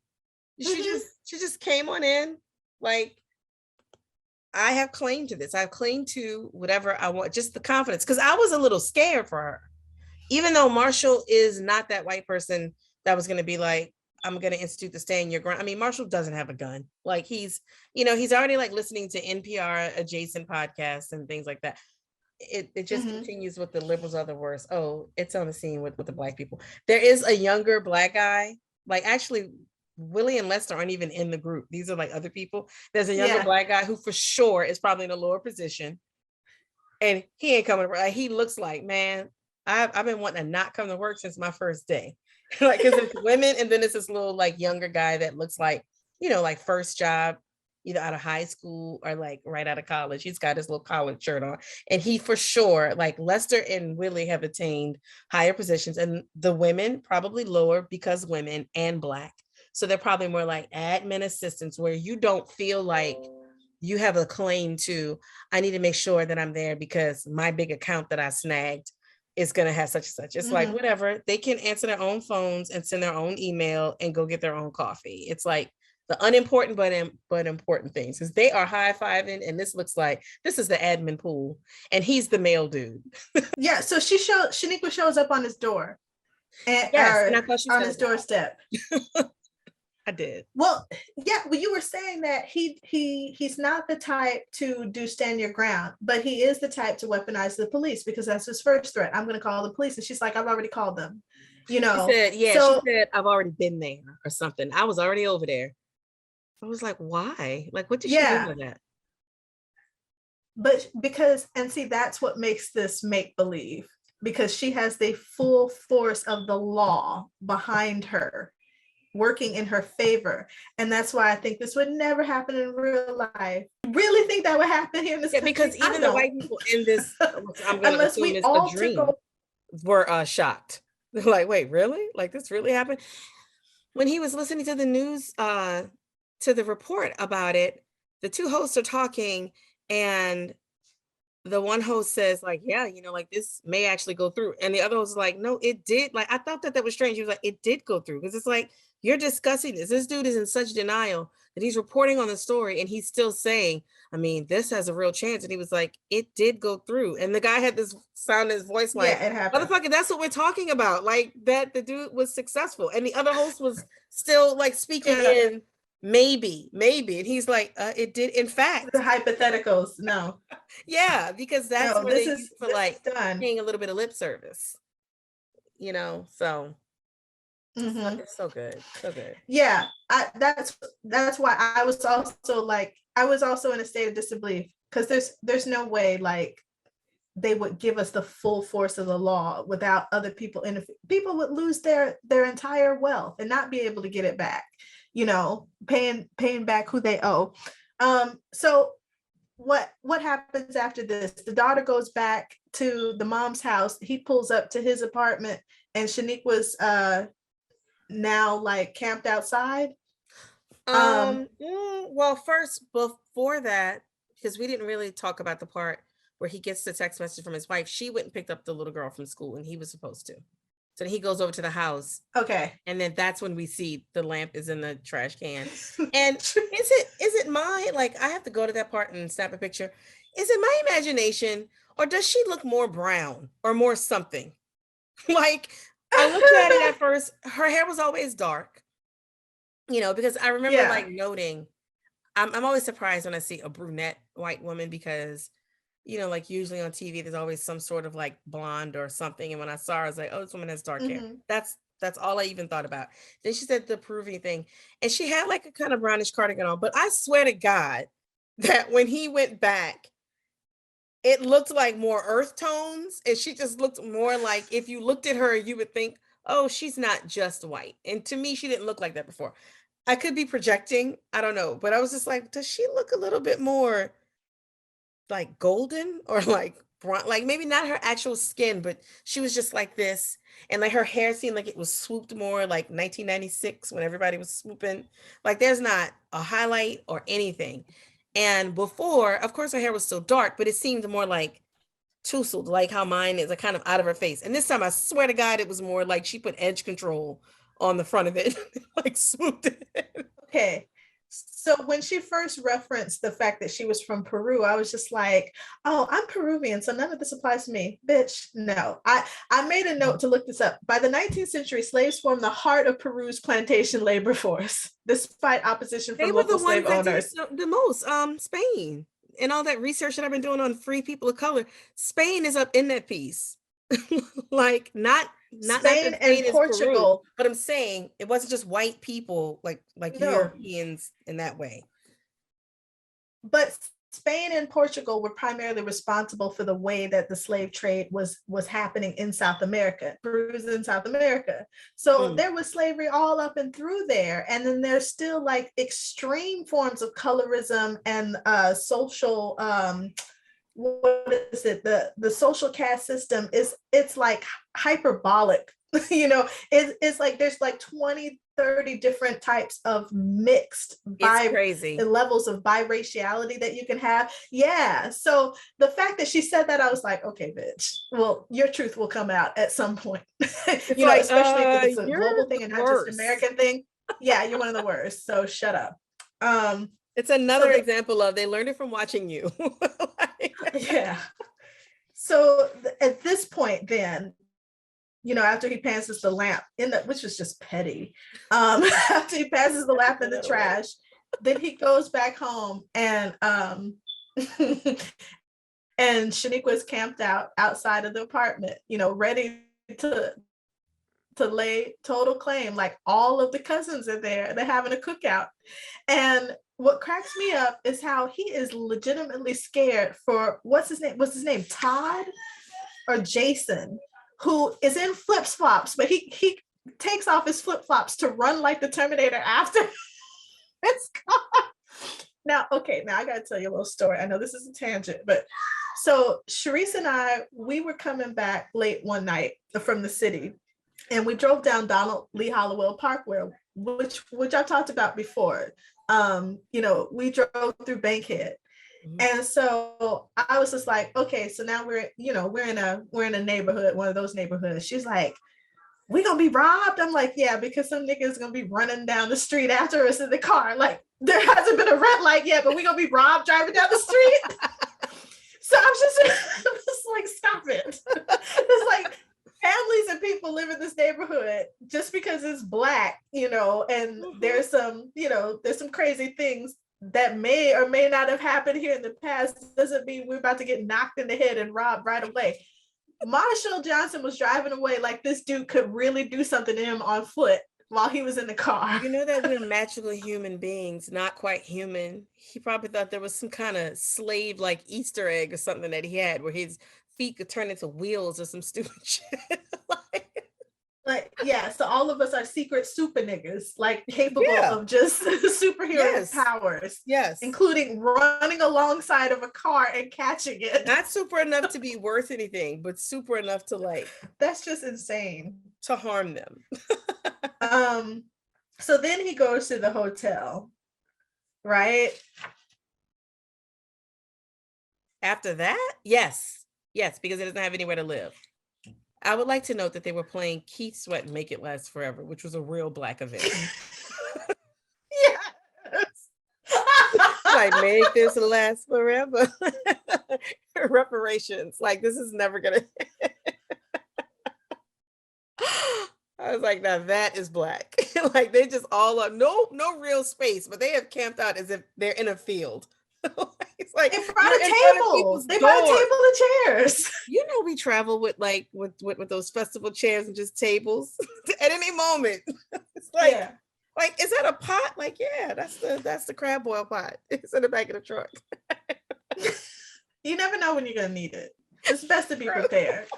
She just came on in like, I have claim to this. I have claim to whatever I want. Just the confidence, because I was a little scared for her, even though Marshall is not that white person that was going to be like, I'm going to institute the stay in your ground. I mean, Marshall doesn't have a gun. Like he's already like listening to NPR adjacent podcasts and things like that. It just continues with the liberals are the worst. Oh, it's on the scene with the black people. There is a younger black guy. Like actually, Willie and Lester aren't even in the group. These are like other people. There's a younger black guy who for sure is probably in a lower position. And he ain't coming. Like, he looks like, man, I've been wanting to not come to work since my first day. Like, because it's women, and then it's this little like younger guy that looks like, like first job, either out of high school or like right out of college. He's got his little collared shirt on. And he for sure, like Lester and Willie have attained higher positions, and the women probably lower because women and black. So they're probably more like admin assistants, where you don't feel like you have a claim to, I need to make sure that I'm there because my big account that I snagged is going to have such and such. It's like, whatever, they can answer their own phones and send their own email and go get their own coffee. It's like the unimportant but important things, because they are high-fiving, and this looks like this is the admin pool and he's the male dude. Yeah, so Sheniqua shows up on his door and I thought she on his doorstep. I did. Well, yeah, well, you were saying that he's not the type to do stand your ground, but he is the type to weaponize the police, because that's his first threat. I'm going to call the police. And she's like, I've already called them, She said, I've already been there or something. I was already over there. I was like, why? Like, what did she do with that? But that's what makes this make believe, because she has the full force of the law behind her, working in her favor. And that's why I think this would never happen in real life. Really think that would happen here in this country? Because even the white people in this, I'm going to assume it's a dream, were shocked. They're like, wait, really? Like, this really happened? When he was listening to the news, to the report about it, the two hosts are talking, and the one host says like, yeah, like this may actually go through. And the other host is like, no, it did. Like, I thought that was strange. He was like, it did go through. Because it's like, you're discussing this. This dude is in such denial that he's reporting on the story, and he's still saying, I mean, this has a real chance. And he was like, it did go through. And the guy had this sound in his voice like, it happened. Motherfucker, that's what we're talking about. Like, that the dude was successful. And the other host was still like speaking in maybe. And he's like, it did. In fact, the hypotheticals. No. Yeah, because that's where they use for like paying a little bit of lip service, so. It's so good. Yeah, that's why I was also in a state of disbelief, because there's no way like they would give us the full force of the law without other people people would lose their entire wealth and not be able to get it back, paying back who they owe. So what happens after this? The daughter goes back to the mom's house. He pulls up to his apartment, and Sheniqua's now like camped outside. Well, first, before that, because we didn't really talk about the part where he gets the text message from his wife. She went and picked up the little girl from school, and he was supposed to. So he goes over to the house. Okay. And then that's when we see the lamp is in the trash can. And is it my, like, I have to go to that part and snap a picture. Is it my imagination, or does she look more brown or more something? Like, I looked at it at first, her hair was always dark, because I remember like noting, I'm always surprised when I see a brunette white woman, because, like usually on TV, there's always some sort of like blonde or something. And when I saw her, I was like, oh, this woman has dark hair. That's all I even thought about. Then she said the Peruvian thing, and she had like a kind of brownish cardigan on, but I swear to God that when he went back, it looked like more earth tones, and she just looked more like, if you looked at her, you would think, oh, she's not just white. And to me, she didn't look like that before. I could be projecting, I don't know, but I was just like, does she look a little bit more like golden, or like brown? Like maybe not her actual skin, but she was just like this. And like her hair seemed like it was swooped more like 1996 when everybody was swooping. Like there's not a highlight or anything. And before, of course, her hair was still dark, but it seemed more like tousled, like how mine is, like kind of out of her face. And this time, I swear to God, it was more like she put edge control on the front of it, like swooped it. Okay, so when she first referenced the fact that she was from Peru, I was just like, oh, I'm Peruvian, so none of this applies to me. Bitch, no. I made a note to look this up. By the 19th century, slaves formed the heart of Peru's plantation labor force, despite opposition from local slave owners. The most, Spain. And all that research that I've been doing on free people of color, Spain is up in that piece. Like not Spain and Portugal, Peru, but I'm saying it wasn't just white people like No. Europeans in that way. But Spain and Portugal were primarily responsible for the way that the slave trade was happening in South America. Peru's in South America. So there was slavery all up and through there. And then there's still like extreme forms of colorism and social, what is it? The social caste system it's like hyperbolic. You know, it's like there's like 20, 30 different types of mixed crazy levels of biraciality that you can have. Yeah. So the fact that she said that, I was like, okay, bitch, well, your truth will come out at some point. You know, especially if it's a global thing and not just an American thing. Yeah, you're one of the worst. So shut up. It's another example of they learned it from watching you. Yeah. So at this point, then, you know, after he passes the lamp which was just petty. After he passes the lamp in the trash, then he goes back home and and Sheniqua is camped outside of the apartment, you know, ready to lay total claim. Like all of the cousins are there. They're having a cookout. And what cracks me up is how he is legitimately scared for what's his name? Todd or Jason, who is in flip-flops, but he takes off his flip-flops to run like the Terminator after his car. Now I gotta tell you a little story. I know this is a tangent, but so Sharice and I, we were coming back late one night from the city, and we drove down Donald Lee Hollowell Parkway, which I talked about before. You know, we drove through Bankhead. And so I was just like, okay, so now we're in a neighborhood, one of those neighborhoods. She's like, we gonna be robbed? I'm like, yeah, because some niggas gonna be running down the street after us in the car. Like, there hasn't been a red light yet, but we gonna be robbed driving down the street. So I'm just like, stop it. It's like families and people live in this neighborhood just because it's Black, you know, and there's some crazy things that may or may not have happened here in the past. Doesn't mean we're about to get knocked in the head and robbed right away. Marshall Johnson was driving away like this dude could really do something to him on foot while he was in the car. You know that we're magical human beings, not quite human. He probably thought there was some kind of slave like Easter egg or something that he had where his feet could turn into wheels or some stupid shit. Like, yeah, so all of us are secret super niggas, like capable of just superhero powers. Yes. Including running alongside of a car and catching it. Not super enough to be worth anything, but super enough to like. That's just insane. To harm them. So then he goes to the hotel, right? After that? Yes, because he doesn't have anywhere to live. I would like to note that they were playing Keith Sweat and Make It Last Forever, which was a real Black event. Yes. Like, make this last forever. Reparations. Like, this is never gonna. I was like, now that is Black. Like, they just all are no real space, but they have camped out as if they're in a field. It's like they brought a table. They brought a table and chairs. You know, we travel with like with those festival chairs and just tables at any moment. It's like, like, is that a pot? Like, yeah, that's the crab boil pot. It's in the back of the truck. You never know when you're gonna need it. It's best to be prepared.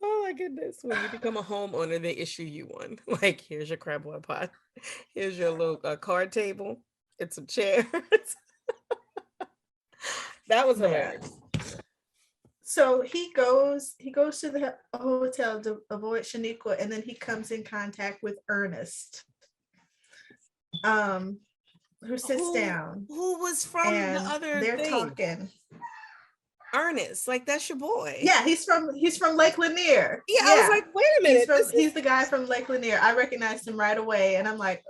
Oh my goodness. When you become a homeowner, they issue you one. Like, here's your crab boil pot. Here's your little card table. It's some chairs. That was hilarious. So he goes to the hotel to avoid Sheniqua, and then he comes in contact with Ernest, who sits down. Who was from the other they're thing. Talking. Ernest, like, that's your boy. Yeah, he's from Lake Lanier. Yeah, I was like, wait a minute. He's the guy from Lake Lanier. I recognized him right away, and I'm like,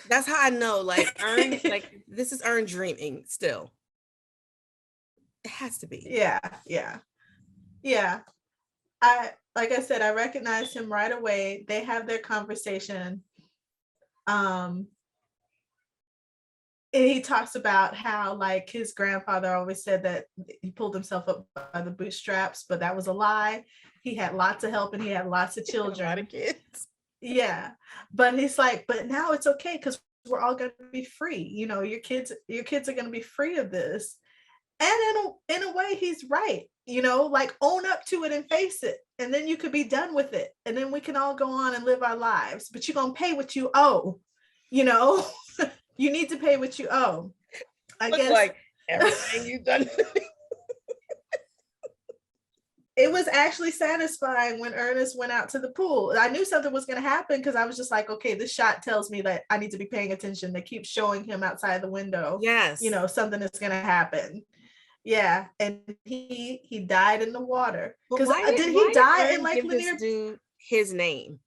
That's how I know, like, Ern, like, this is Ern dreaming still. It has to be. Yeah. Like I said, I recognized him right away. They have their conversation. And he talks about how, like, his grandfather always said that he pulled himself up by the bootstraps, but that was a lie. He had lots of help and he had lots of children. A lot of kids. Yeah. But he's like, but now it's okay because we're all going to be free. You know, your kids are going to be free of this. And in a way, he's right. You know, like, own up to it and face it. And then you could be done with it. And then we can all go on and live our lives. But you're going to pay what you owe. You know, you need to pay what you owe. I guess like everything you've done. It was actually satisfying when Ernest went out to the pool. I knew something was going to happen because I was just like, okay, this shot tells me that I need to be paying attention. They keep showing him outside the window. Yes. You know, something is going to happen. Yeah. And he died in the water. Because did he die in Lake Lanier? This dude his name.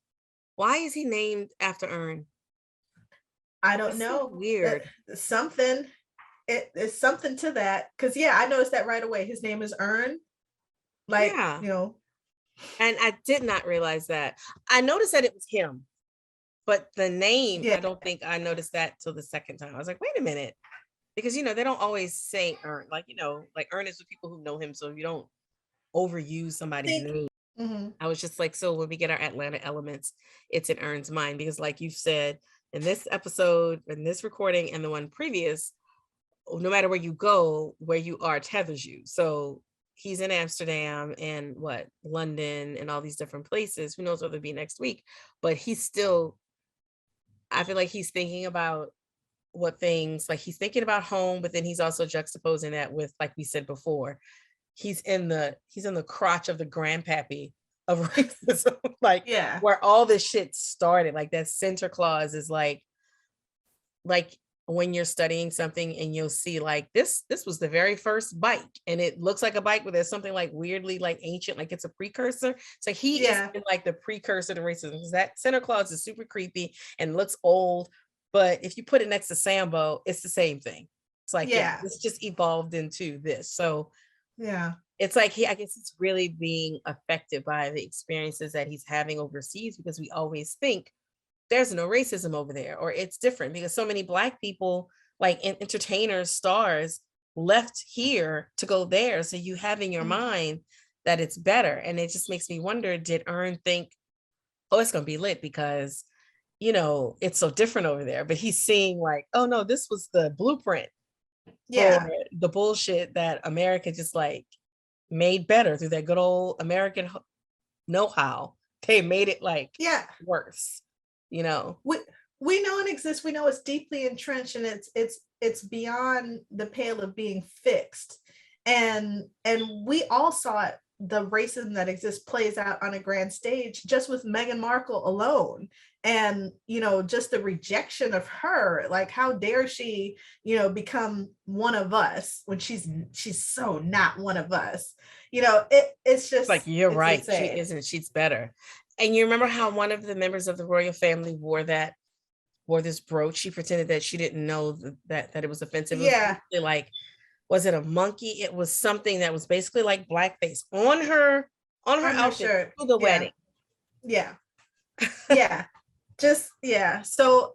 Why is he named after Ern? I don't know. So weird. Something. It's something to that. Because, yeah, I noticed that right away. His name is Ern. Like, yeah. You know. And I did not realize that. I noticed that it was him. But the name, yeah. I don't think I noticed that till the second time. I was like, wait a minute. Because, you know, they don't always say Ern. Like, you know, like Ern is with people who know him. So you don't overuse somebody's name. Mm-hmm. I was just like, so when we get our Atlanta elements, it's in Ern's mind. Because like you said, in this episode, in this recording, and the one previous, no matter where you go, where you are tethers you. So he's in Amsterdam and London and all these different places. Who knows what it'll be next week? But he's still, I feel like he's thinking about what things, like he's thinking about home, but then he's also juxtaposing that with, like we said before, he's in the crotch of the grandpappy of racism, like, yeah, where all this shit started. Like that center clause is like when you're studying something and you'll see like this was the very first bike and it looks like a bike, but there's something like weirdly like ancient, like it's a precursor. So he is in like the precursor to racism, because that center clause is super creepy and looks old. But if you put it next to Sambo, it's the same thing. It's like, yeah, it's just evolved into this. So yeah, it's like I guess it's really being affected by the experiences that he's having overseas, because we always think there's no racism over there, or it's different because so many Black people, like entertainers, stars, left here to go there. So you have in your mind that it's better. And it just makes me wonder, did Ern think, oh, it's going to be lit because, you know, it's so different over there? But he's seeing like, oh no, this was the blueprint for the bullshit that America just like made better through that good old American know-how. They made it like worse. You know, we know it exists. We know it's deeply entrenched, and it's beyond the pale of being fixed. And we all saw it. The racism that exists plays out on a grand stage just with Meghan Markle alone. And, you know, just the rejection of her, like, how dare she, you know, become one of us when she's so not one of us. You know, it's just like, you're right. Insane. She isn't. She's better. And you remember how one of the members of the royal family wore this brooch? She pretended that she didn't know that it was offensive. Yeah. It was like, was it a monkey? It was something that was basically like blackface on her outfit shirt to the wedding. Yeah. Yeah. Just, yeah. So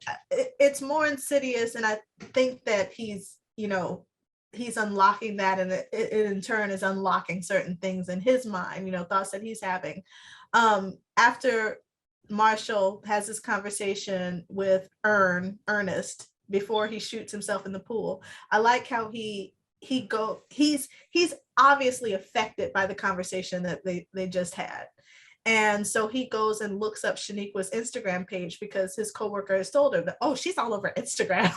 it's more insidious. And I think that he's unlocking that, and it in turn is unlocking certain things in his mind, you know, thoughts that he's having. After Marshall has this conversation with Ernest before he shoots himself in the pool, I like how he's obviously affected by the conversation that they just had. And so he goes and looks up Sheniqua's Instagram page because his coworker has told him that, oh, she's all over Instagram.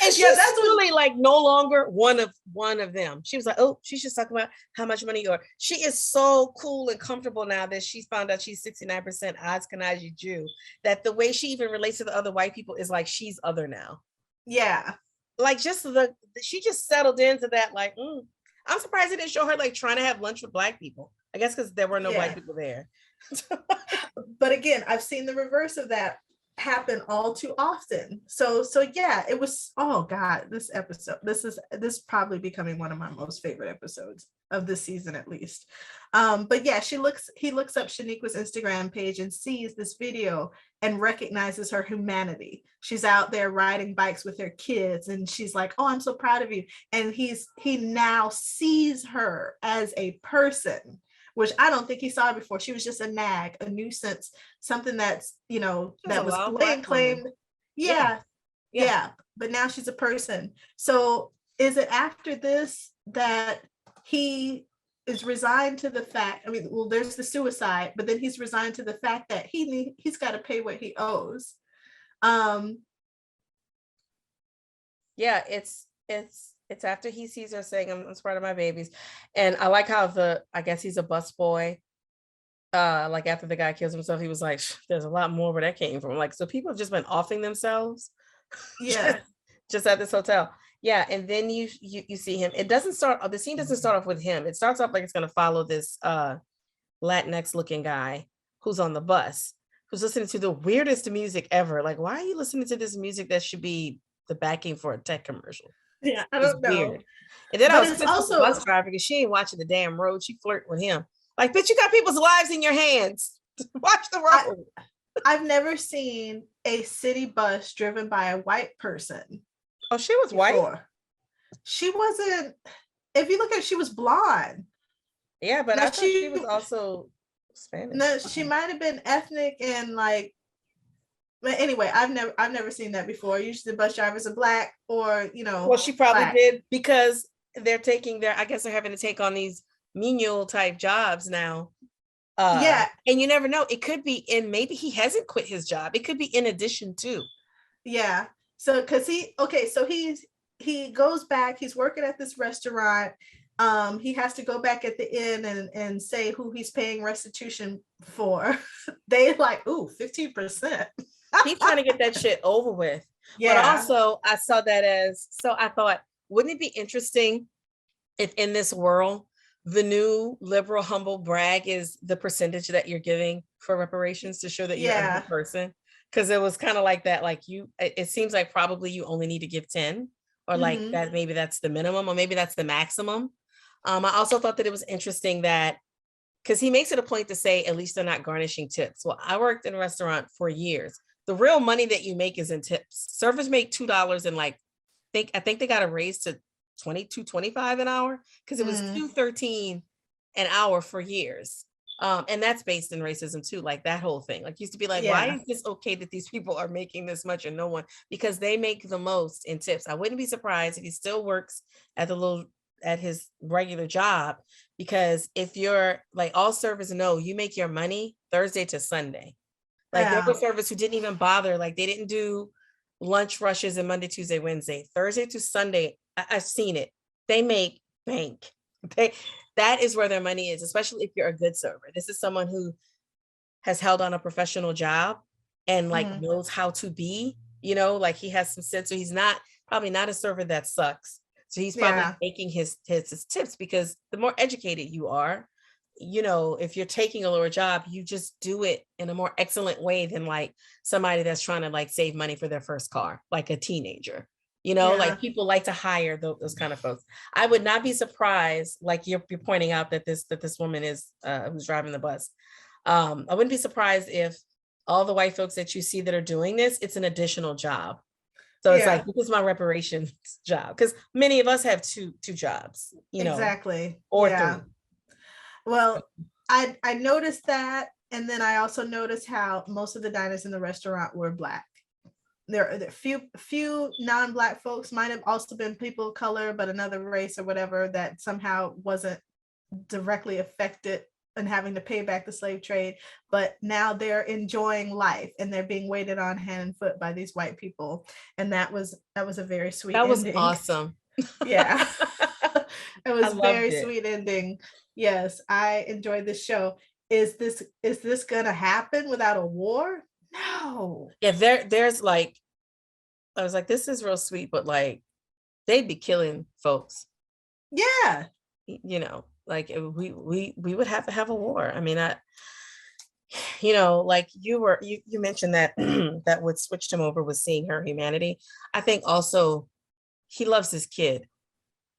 And she's that's really like no longer one of them. She was like, oh, she's just talking about how much money you are. She is so cool and comfortable now that she's found out she's 69% Ashkenazi Jew, that the way she even relates to the other white people is like she's other now. Yeah. Like just she just settled into that, like, I'm surprised they didn't show her like trying to have lunch with Black people. I guess because there were no Black people there. But again, I've seen the reverse of that happen all too often. So yeah, it was, oh God, this episode, this is probably becoming one of my most favorite episodes of this season, at least. But yeah, he looks up Sheniqua's Instagram page and sees this video and recognizes her humanity. She's out there riding bikes with her kids, and she's like, oh, I'm so proud of you. And he now sees her as a person, which I don't think he saw before. She was just a nag, a nuisance, something that's, that was claimed. Yeah. But now she's a person. So is it after this that he is resigned to the fact, well, there's the suicide, but then he's resigned to the fact that he's got to pay what he owes. Yeah, it's after he sees her saying, I'm spreading my babies. And I like how I guess he's a busboy. Like after the guy kills himself, he was like, there's a lot more where that came from. Like, so people have just been offing themselves. Yeah. just at this hotel. Yeah. And then you see him. The scene doesn't start off with him. It starts off like it's going to follow this Latinx looking guy who's on the bus, who's listening to the weirdest music ever. Like, why are you listening to this music that should be the backing for a tech commercial? Yeah, I don't know. Weird. And then I was pissed with the bus driver because she ain't watching the damn road. She flirting with him. Like, bitch, you got people's lives in your hands. Watch the road. I've never seen a city bus driven by a white person. Oh, she was white? She wasn't. If you look at it, she was blonde. Yeah, but I thought she was also Spanish. No, she might have been ethnic and like. But anyway, I've never seen that before. Usually the bus drivers are black or, Well, she probably did because they're having to take on these menial type jobs now. Yeah. And you never know. It could be maybe he hasn't quit his job. It could be in addition to. Yeah. So because he goes back, he's working at this restaurant. He has to go back at the end and say who he's paying restitution for. They like, ooh, 15%. He's trying to get that shit over with. Yeah. But also I saw that I thought, wouldn't it be interesting if in this world, the new liberal humble brag is the percentage that you're giving for reparations to show that you're a good person? Because it was kind of like that, like it seems like probably you only need to give 10 or like that, maybe that's the minimum or maybe that's the maximum. I also thought that it was interesting that because he makes it a point to say, at least they're not garnishing tips. Well, I worked in a restaurant for years. The real money that you make is in tips. Servers make $2 and I think they got a raise to $22.25 an hour because it was $2.13 an hour for years. And that's based in racism too, like that whole thing. Like used to be like, why is this okay that these people are making this much and no one? Because they make the most in tips. I wouldn't be surprised if he still works at his regular job, because if you're like all servers know you make your money Thursday to Sunday. Like there were servers who didn't even bother, like they didn't do lunch rushes and Monday, Tuesday, Wednesday, Thursday to Sunday. I've seen it. They make bank. That is where their money is, especially if you're a good server. This is someone who has held on a professional job and like knows how to be, like he has some sense. So he's probably not a server that sucks. So he's probably making his tips because the more educated you are, if you're taking a lower job, you just do it in a more excellent way than like somebody that's trying to like save money for their first car, like a teenager. Like people like to hire those kind of folks. I would not be surprised, like you're pointing out that this woman is who's driving the bus. I wouldn't be surprised if all the white folks that you see that are doing this, it's an additional job. So it's like, this is my reparations job, because many of us have two jobs, exactly, or three. Well, I noticed that, and then I also noticed how most of the diners in the restaurant were Black. There are few non-Black folks, might have also been people of color, but another race or whatever that somehow wasn't directly affected and having to pay back the slave trade, but now they're enjoying life and they're being waited on hand and foot by these white people. And that was a very sweet ending. Was awesome. Yeah. It was very sweet ending. Yes, I enjoyed this show. Is this gonna happen without a war? No. Yeah, there's like, I was like, this is real sweet, but like they'd be killing folks. Yeah. Like we would have to have a war. I mean, like you mentioned that that what switched him over was seeing her humanity. I think also he loves his kid.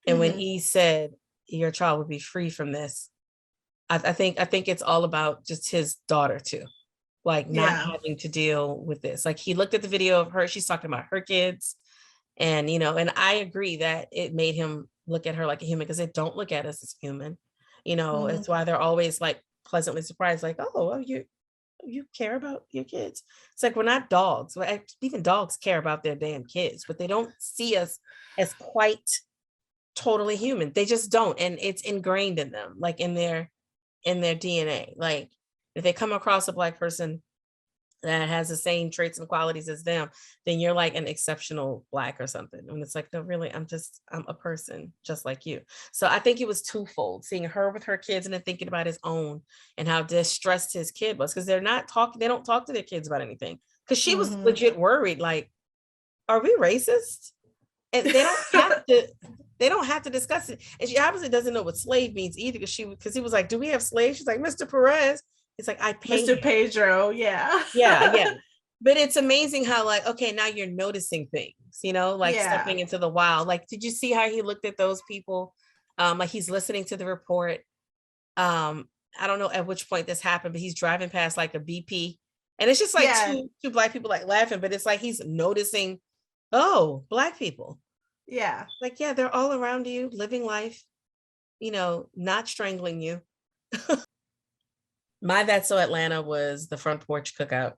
And when he said your child would be free from this, I think it's all about just his daughter too. Like not having to deal with this. Like he looked at the video of her, she's talking about her kids. And and I agree that it made him look at her like a human, because they don't look at us as human. It's why they're always like pleasantly surprised, like, oh, you care about your kids. It's like, we're not dogs. Even dogs care about their damn kids, but they don't see us as quite totally human. They just don't. And it's ingrained in them, like in their DNA. Like if they come across a Black person that has the same traits and qualities as them, then you're like an exceptional Black or something. And it's like, no, really, I'm a person just like you. So I think it was twofold, seeing her with her kids and then thinking about his own and how distressed his kid was, because they don't talk to their kids about anything. Because she was legit worried, like, are we racist? And they don't have to discuss it. And she obviously doesn't know what slave means either, because he was like, do we have slaves? She's like, Mr. Perez. It's like, I pay Mr. Pedro, yeah. Yeah. But it's amazing how, like, okay, now you're noticing things, like stepping into the wild. Like, did you see how he looked at those people? Like he's listening to the report. I don't know at which point this happened, but he's driving past like a BP, and it's just like two Black people like laughing, but it's like he's noticing, oh, Black people. Yeah. Like, yeah, they're all around you, living life, not strangling you. My That's So Atlanta was the front porch cookout.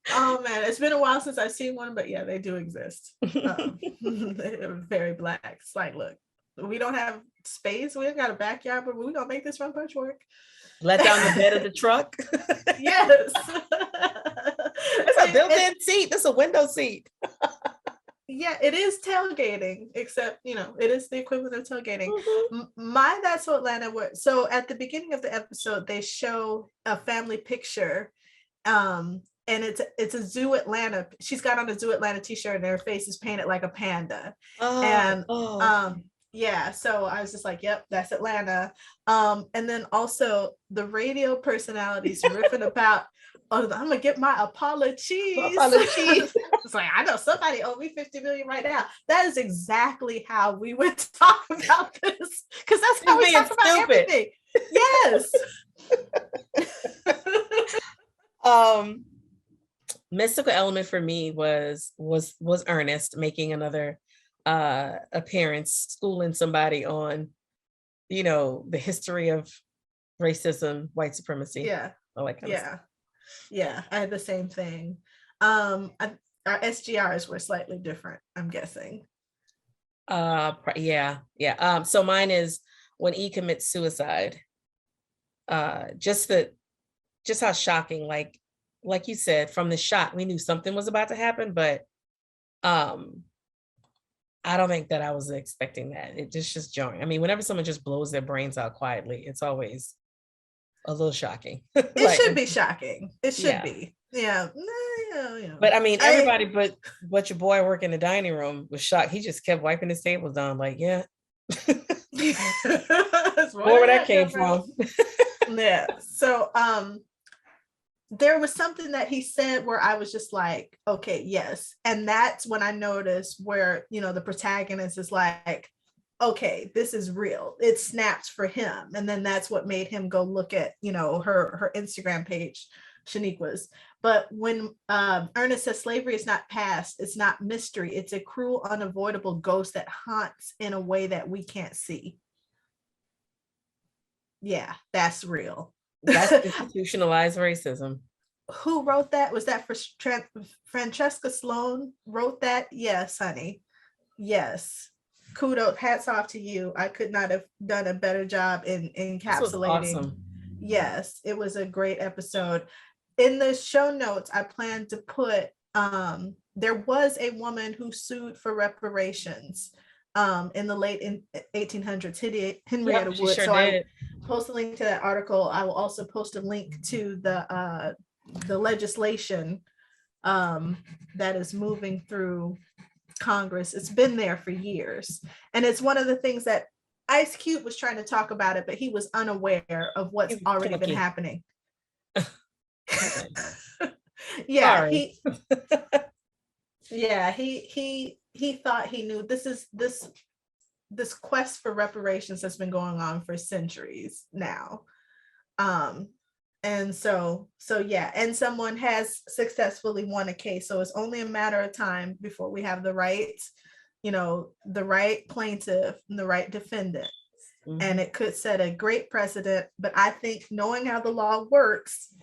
Oh man, it's been a while since I've seen one, but yeah, they do exist. They're very Black. It's like, look, we don't have space, we don't got a backyard, but we're gonna make this front porch work. Let down the bed of the truck. Yes. It's a built-in seat. That's a window seat. Yeah, it is tailgating, except it is the equivalent of tailgating. My That's So Atlanta was, so at the beginning of the episode they show a family picture, and it's a Zoo Atlanta. She's got on a Zoo Atlanta t-shirt and her face is painted like a panda. Yeah, so I was just like, yep, that's Atlanta. And then also the radio personalities riffing about, oh, I'm gonna get my apologies. It's like, I know somebody owe me 50 million right now. That is exactly how we would talk about this, because that's how we talk about everything. Yes. Mystical element for me was Ernest making another appearance, schooling somebody on the history of racism, white supremacy. Yeah. All that kind of stuff. Yeah, I had the same thing. Our SGRs were slightly different, I'm guessing. Yeah. So mine is when E commits suicide. Just how shocking, like you said, from the shot, we knew something was about to happen, but I don't think that I was expecting that. It just jarring. I mean, whenever someone just blows their brains out quietly, it's always a little shocking. It should be shocking. It should be. Yeah. But I mean, everybody but your boy working in the dining room was shocked. He just kept wiping his tables down, like, yeah. Where that came from. Yeah. So there was something that he said where I was just like, okay, yes. And that's when I noticed where, the protagonist is like, okay, this is real. It snaps for him. And then that's what made him go look at, her Instagram page, Sheniqua's. But when Ernest says slavery is not past, it's not mystery. It's a cruel, unavoidable ghost that haunts in a way that we can't see. Yeah, that's real. That's institutionalized racism. Who wrote that? Was that for Francesca Sloane wrote that? Yes, honey. Yes. Kudos, hats off to you. I could not have done a better job in encapsulating. Awesome. Yes, it was a great episode. In the show notes, I plan to put, there was a woman who sued for reparations in the late 1800s, Henrietta Wood. Sure so did. I post a link to that article. I will also post a link to the legislation that is moving through Congress. It's been there for years. And it's one of the things that Ice Cube was trying to talk about it, but he was unaware of what's already been happening. Yeah, sorry. he thought he knew. This quest for reparations has been going on for centuries now. And so yeah, and someone has successfully won a case. So it's only a matter of time before we have the right, the right plaintiff and the right defendant. Mm-hmm. And it could set a great precedent. But I think, knowing how the law works,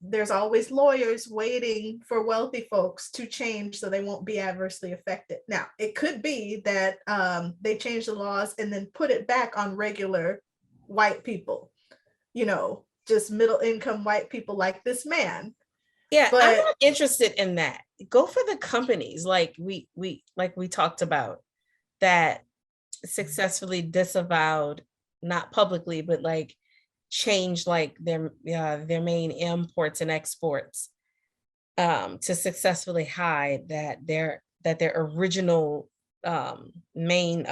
there's always lawyers waiting for wealthy folks to change so they won't be adversely affected. Now, it could be that they change the laws and then put it back on regular white people, just middle income white people like this man. Yeah, but I'm not interested in that. Go for the companies like we talked about that successfully disavowed, not publicly, but like changed like their main imports and exports to successfully hide that their original main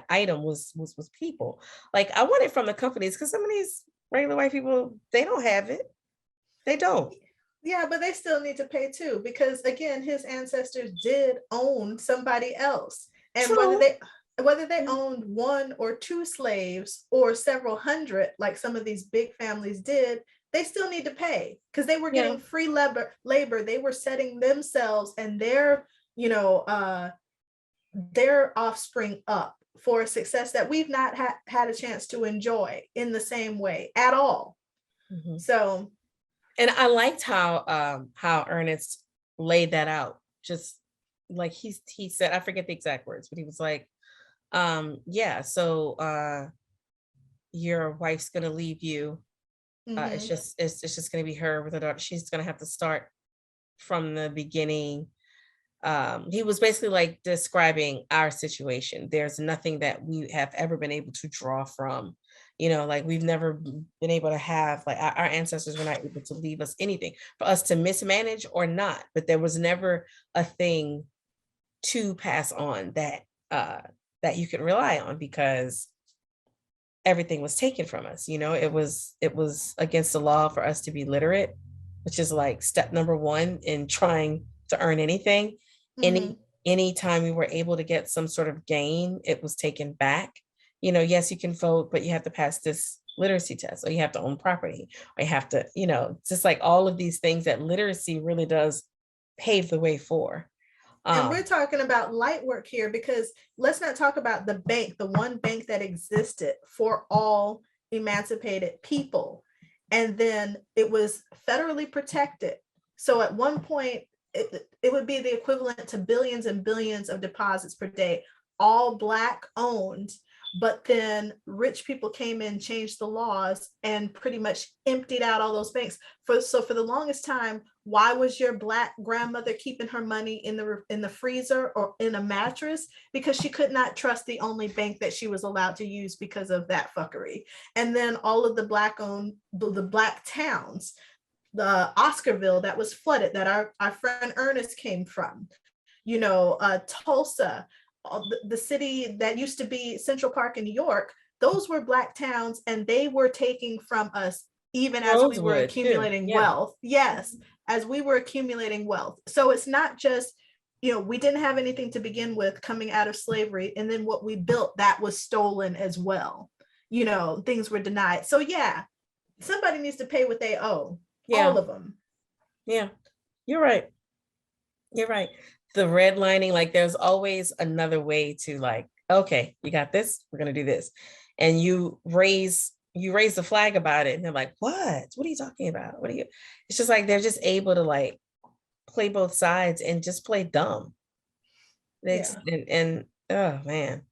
item was people. Like, I want it from the companies, because some of these regular white people, they don't have it. They don't. Yeah, but they still need to pay too, because again, his ancestors did own somebody else. And true. whether they owned one or two slaves or several hundred, like some of these big families did, they still need to pay, because they were getting free labor. They were setting themselves and their offspring up for a success that we've not had a chance to enjoy in the same way at all. Mm-hmm. So, and I liked how Ernest laid that out. Just like he said, I forget the exact words, but he was like, so your wife's gonna leave you. Mm-hmm. It's just gonna be her with her daughter. She's gonna have to start from the beginning. He was basically like describing our situation. There's nothing that we have ever been able to draw from, like we've never been able to have, like our ancestors were not able to leave us anything for us to mismanage or not, but there was never a thing to pass on that you could rely on, because everything was taken from us. It was against the law for us to be literate, which is like step number one in trying to earn anything. Mm-hmm. Any time we were able to get some sort of gain, it was taken back. Yes, you can vote, but you have to pass this literacy test, or you have to own property, or you have to, just like all of these things that literacy really does pave the way for. And we're talking about light work here, because let's not talk about the bank, the one bank that existed for all emancipated people. And then it was federally protected. So at one point, it would be the equivalent to billions and billions of deposits per day, all Black owned. But then rich people came in, changed the laws, and pretty much emptied out all those banks. So for the longest time, why was your Black grandmother keeping her money in the freezer or in a mattress? Because she could not trust the only bank that she was allowed to use because of that fuckery. And then all of the Black-owned, the Black towns, the Oscarville that was flooded, that our friend Ernest came from, Tulsa, the city that used to be Central Park in New York, those were Black towns, and they were taking from us even as we were accumulating wealth. Yes, as we were accumulating wealth. So it's not just, we didn't have anything to begin with coming out of slavery, and then what we built, that was stolen as well. Things were denied. So yeah, somebody needs to pay what they owe. Yeah. All of them. Yeah, you're right. The redlining, like there's always another way to, like, okay, you got this, we're gonna do this, and you raise the flag about it, and they're like, what are you talking about? It's just like they're just able to like play both sides and just play dumb. And oh man,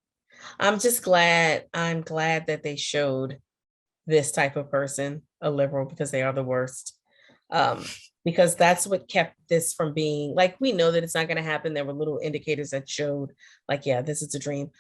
I'm glad that they showed this type of person, a liberal, because they are the worst. Because that's what kept this from being, like, we know that it's not going to happen. There were little indicators that showed, like, yeah, this is a dream.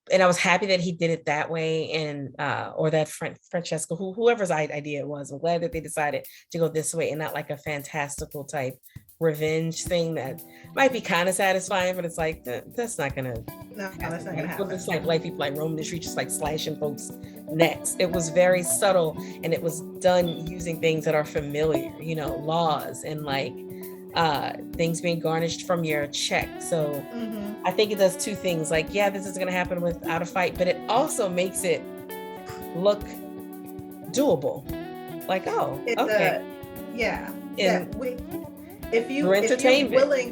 And I was happy that he did it that way, and or that Francesca, whoever's idea it was, I'm glad that they decided to go this way and not like a fantastical type revenge thing that might be kind of satisfying, but it's like that's not gonna No, that's not gonna happen. happen. It's like white people like roaming the street just like slashing folks' necks. It was very subtle, and it was done using things that are familiar, you know, laws and like things being garnished from your check. So I think it does two things. Like, yeah, this is gonna happen without a fight, but it also makes it look doable. Like, oh, okay. If you're willing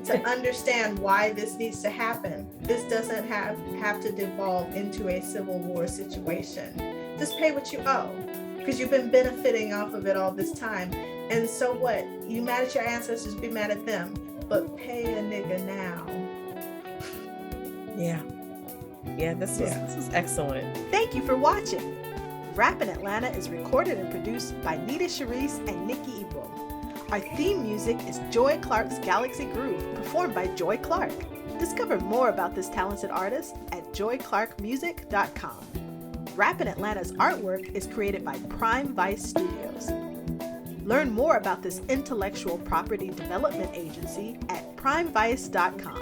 to understand why this needs to happen, this doesn't have to devolve into a civil war situation. Just pay what you owe, because you've been benefiting off of it all this time. And so what? You mad at your ancestors, be mad at them, but pay a nigga now. Yeah, this was excellent. Thank you for watching. Rappin' Atlanta is recorded and produced by Nita Sharice and Nikki Ebro. Our theme music is Joy Clark's Galaxy Groove, performed by Joy Clark. Discover more about this talented artist at joyclarkmusic.com. Rappin' Atlanta's artwork is created by Prime Vice Studios. Learn more about this intellectual property development agency at primevice.com.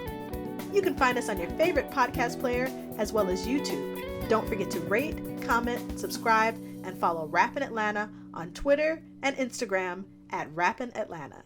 You can find us on your favorite podcast player as well as YouTube. Don't forget to rate, comment, subscribe, and follow Rappin' Atlanta on Twitter and Instagram at Rappin' Atlanta.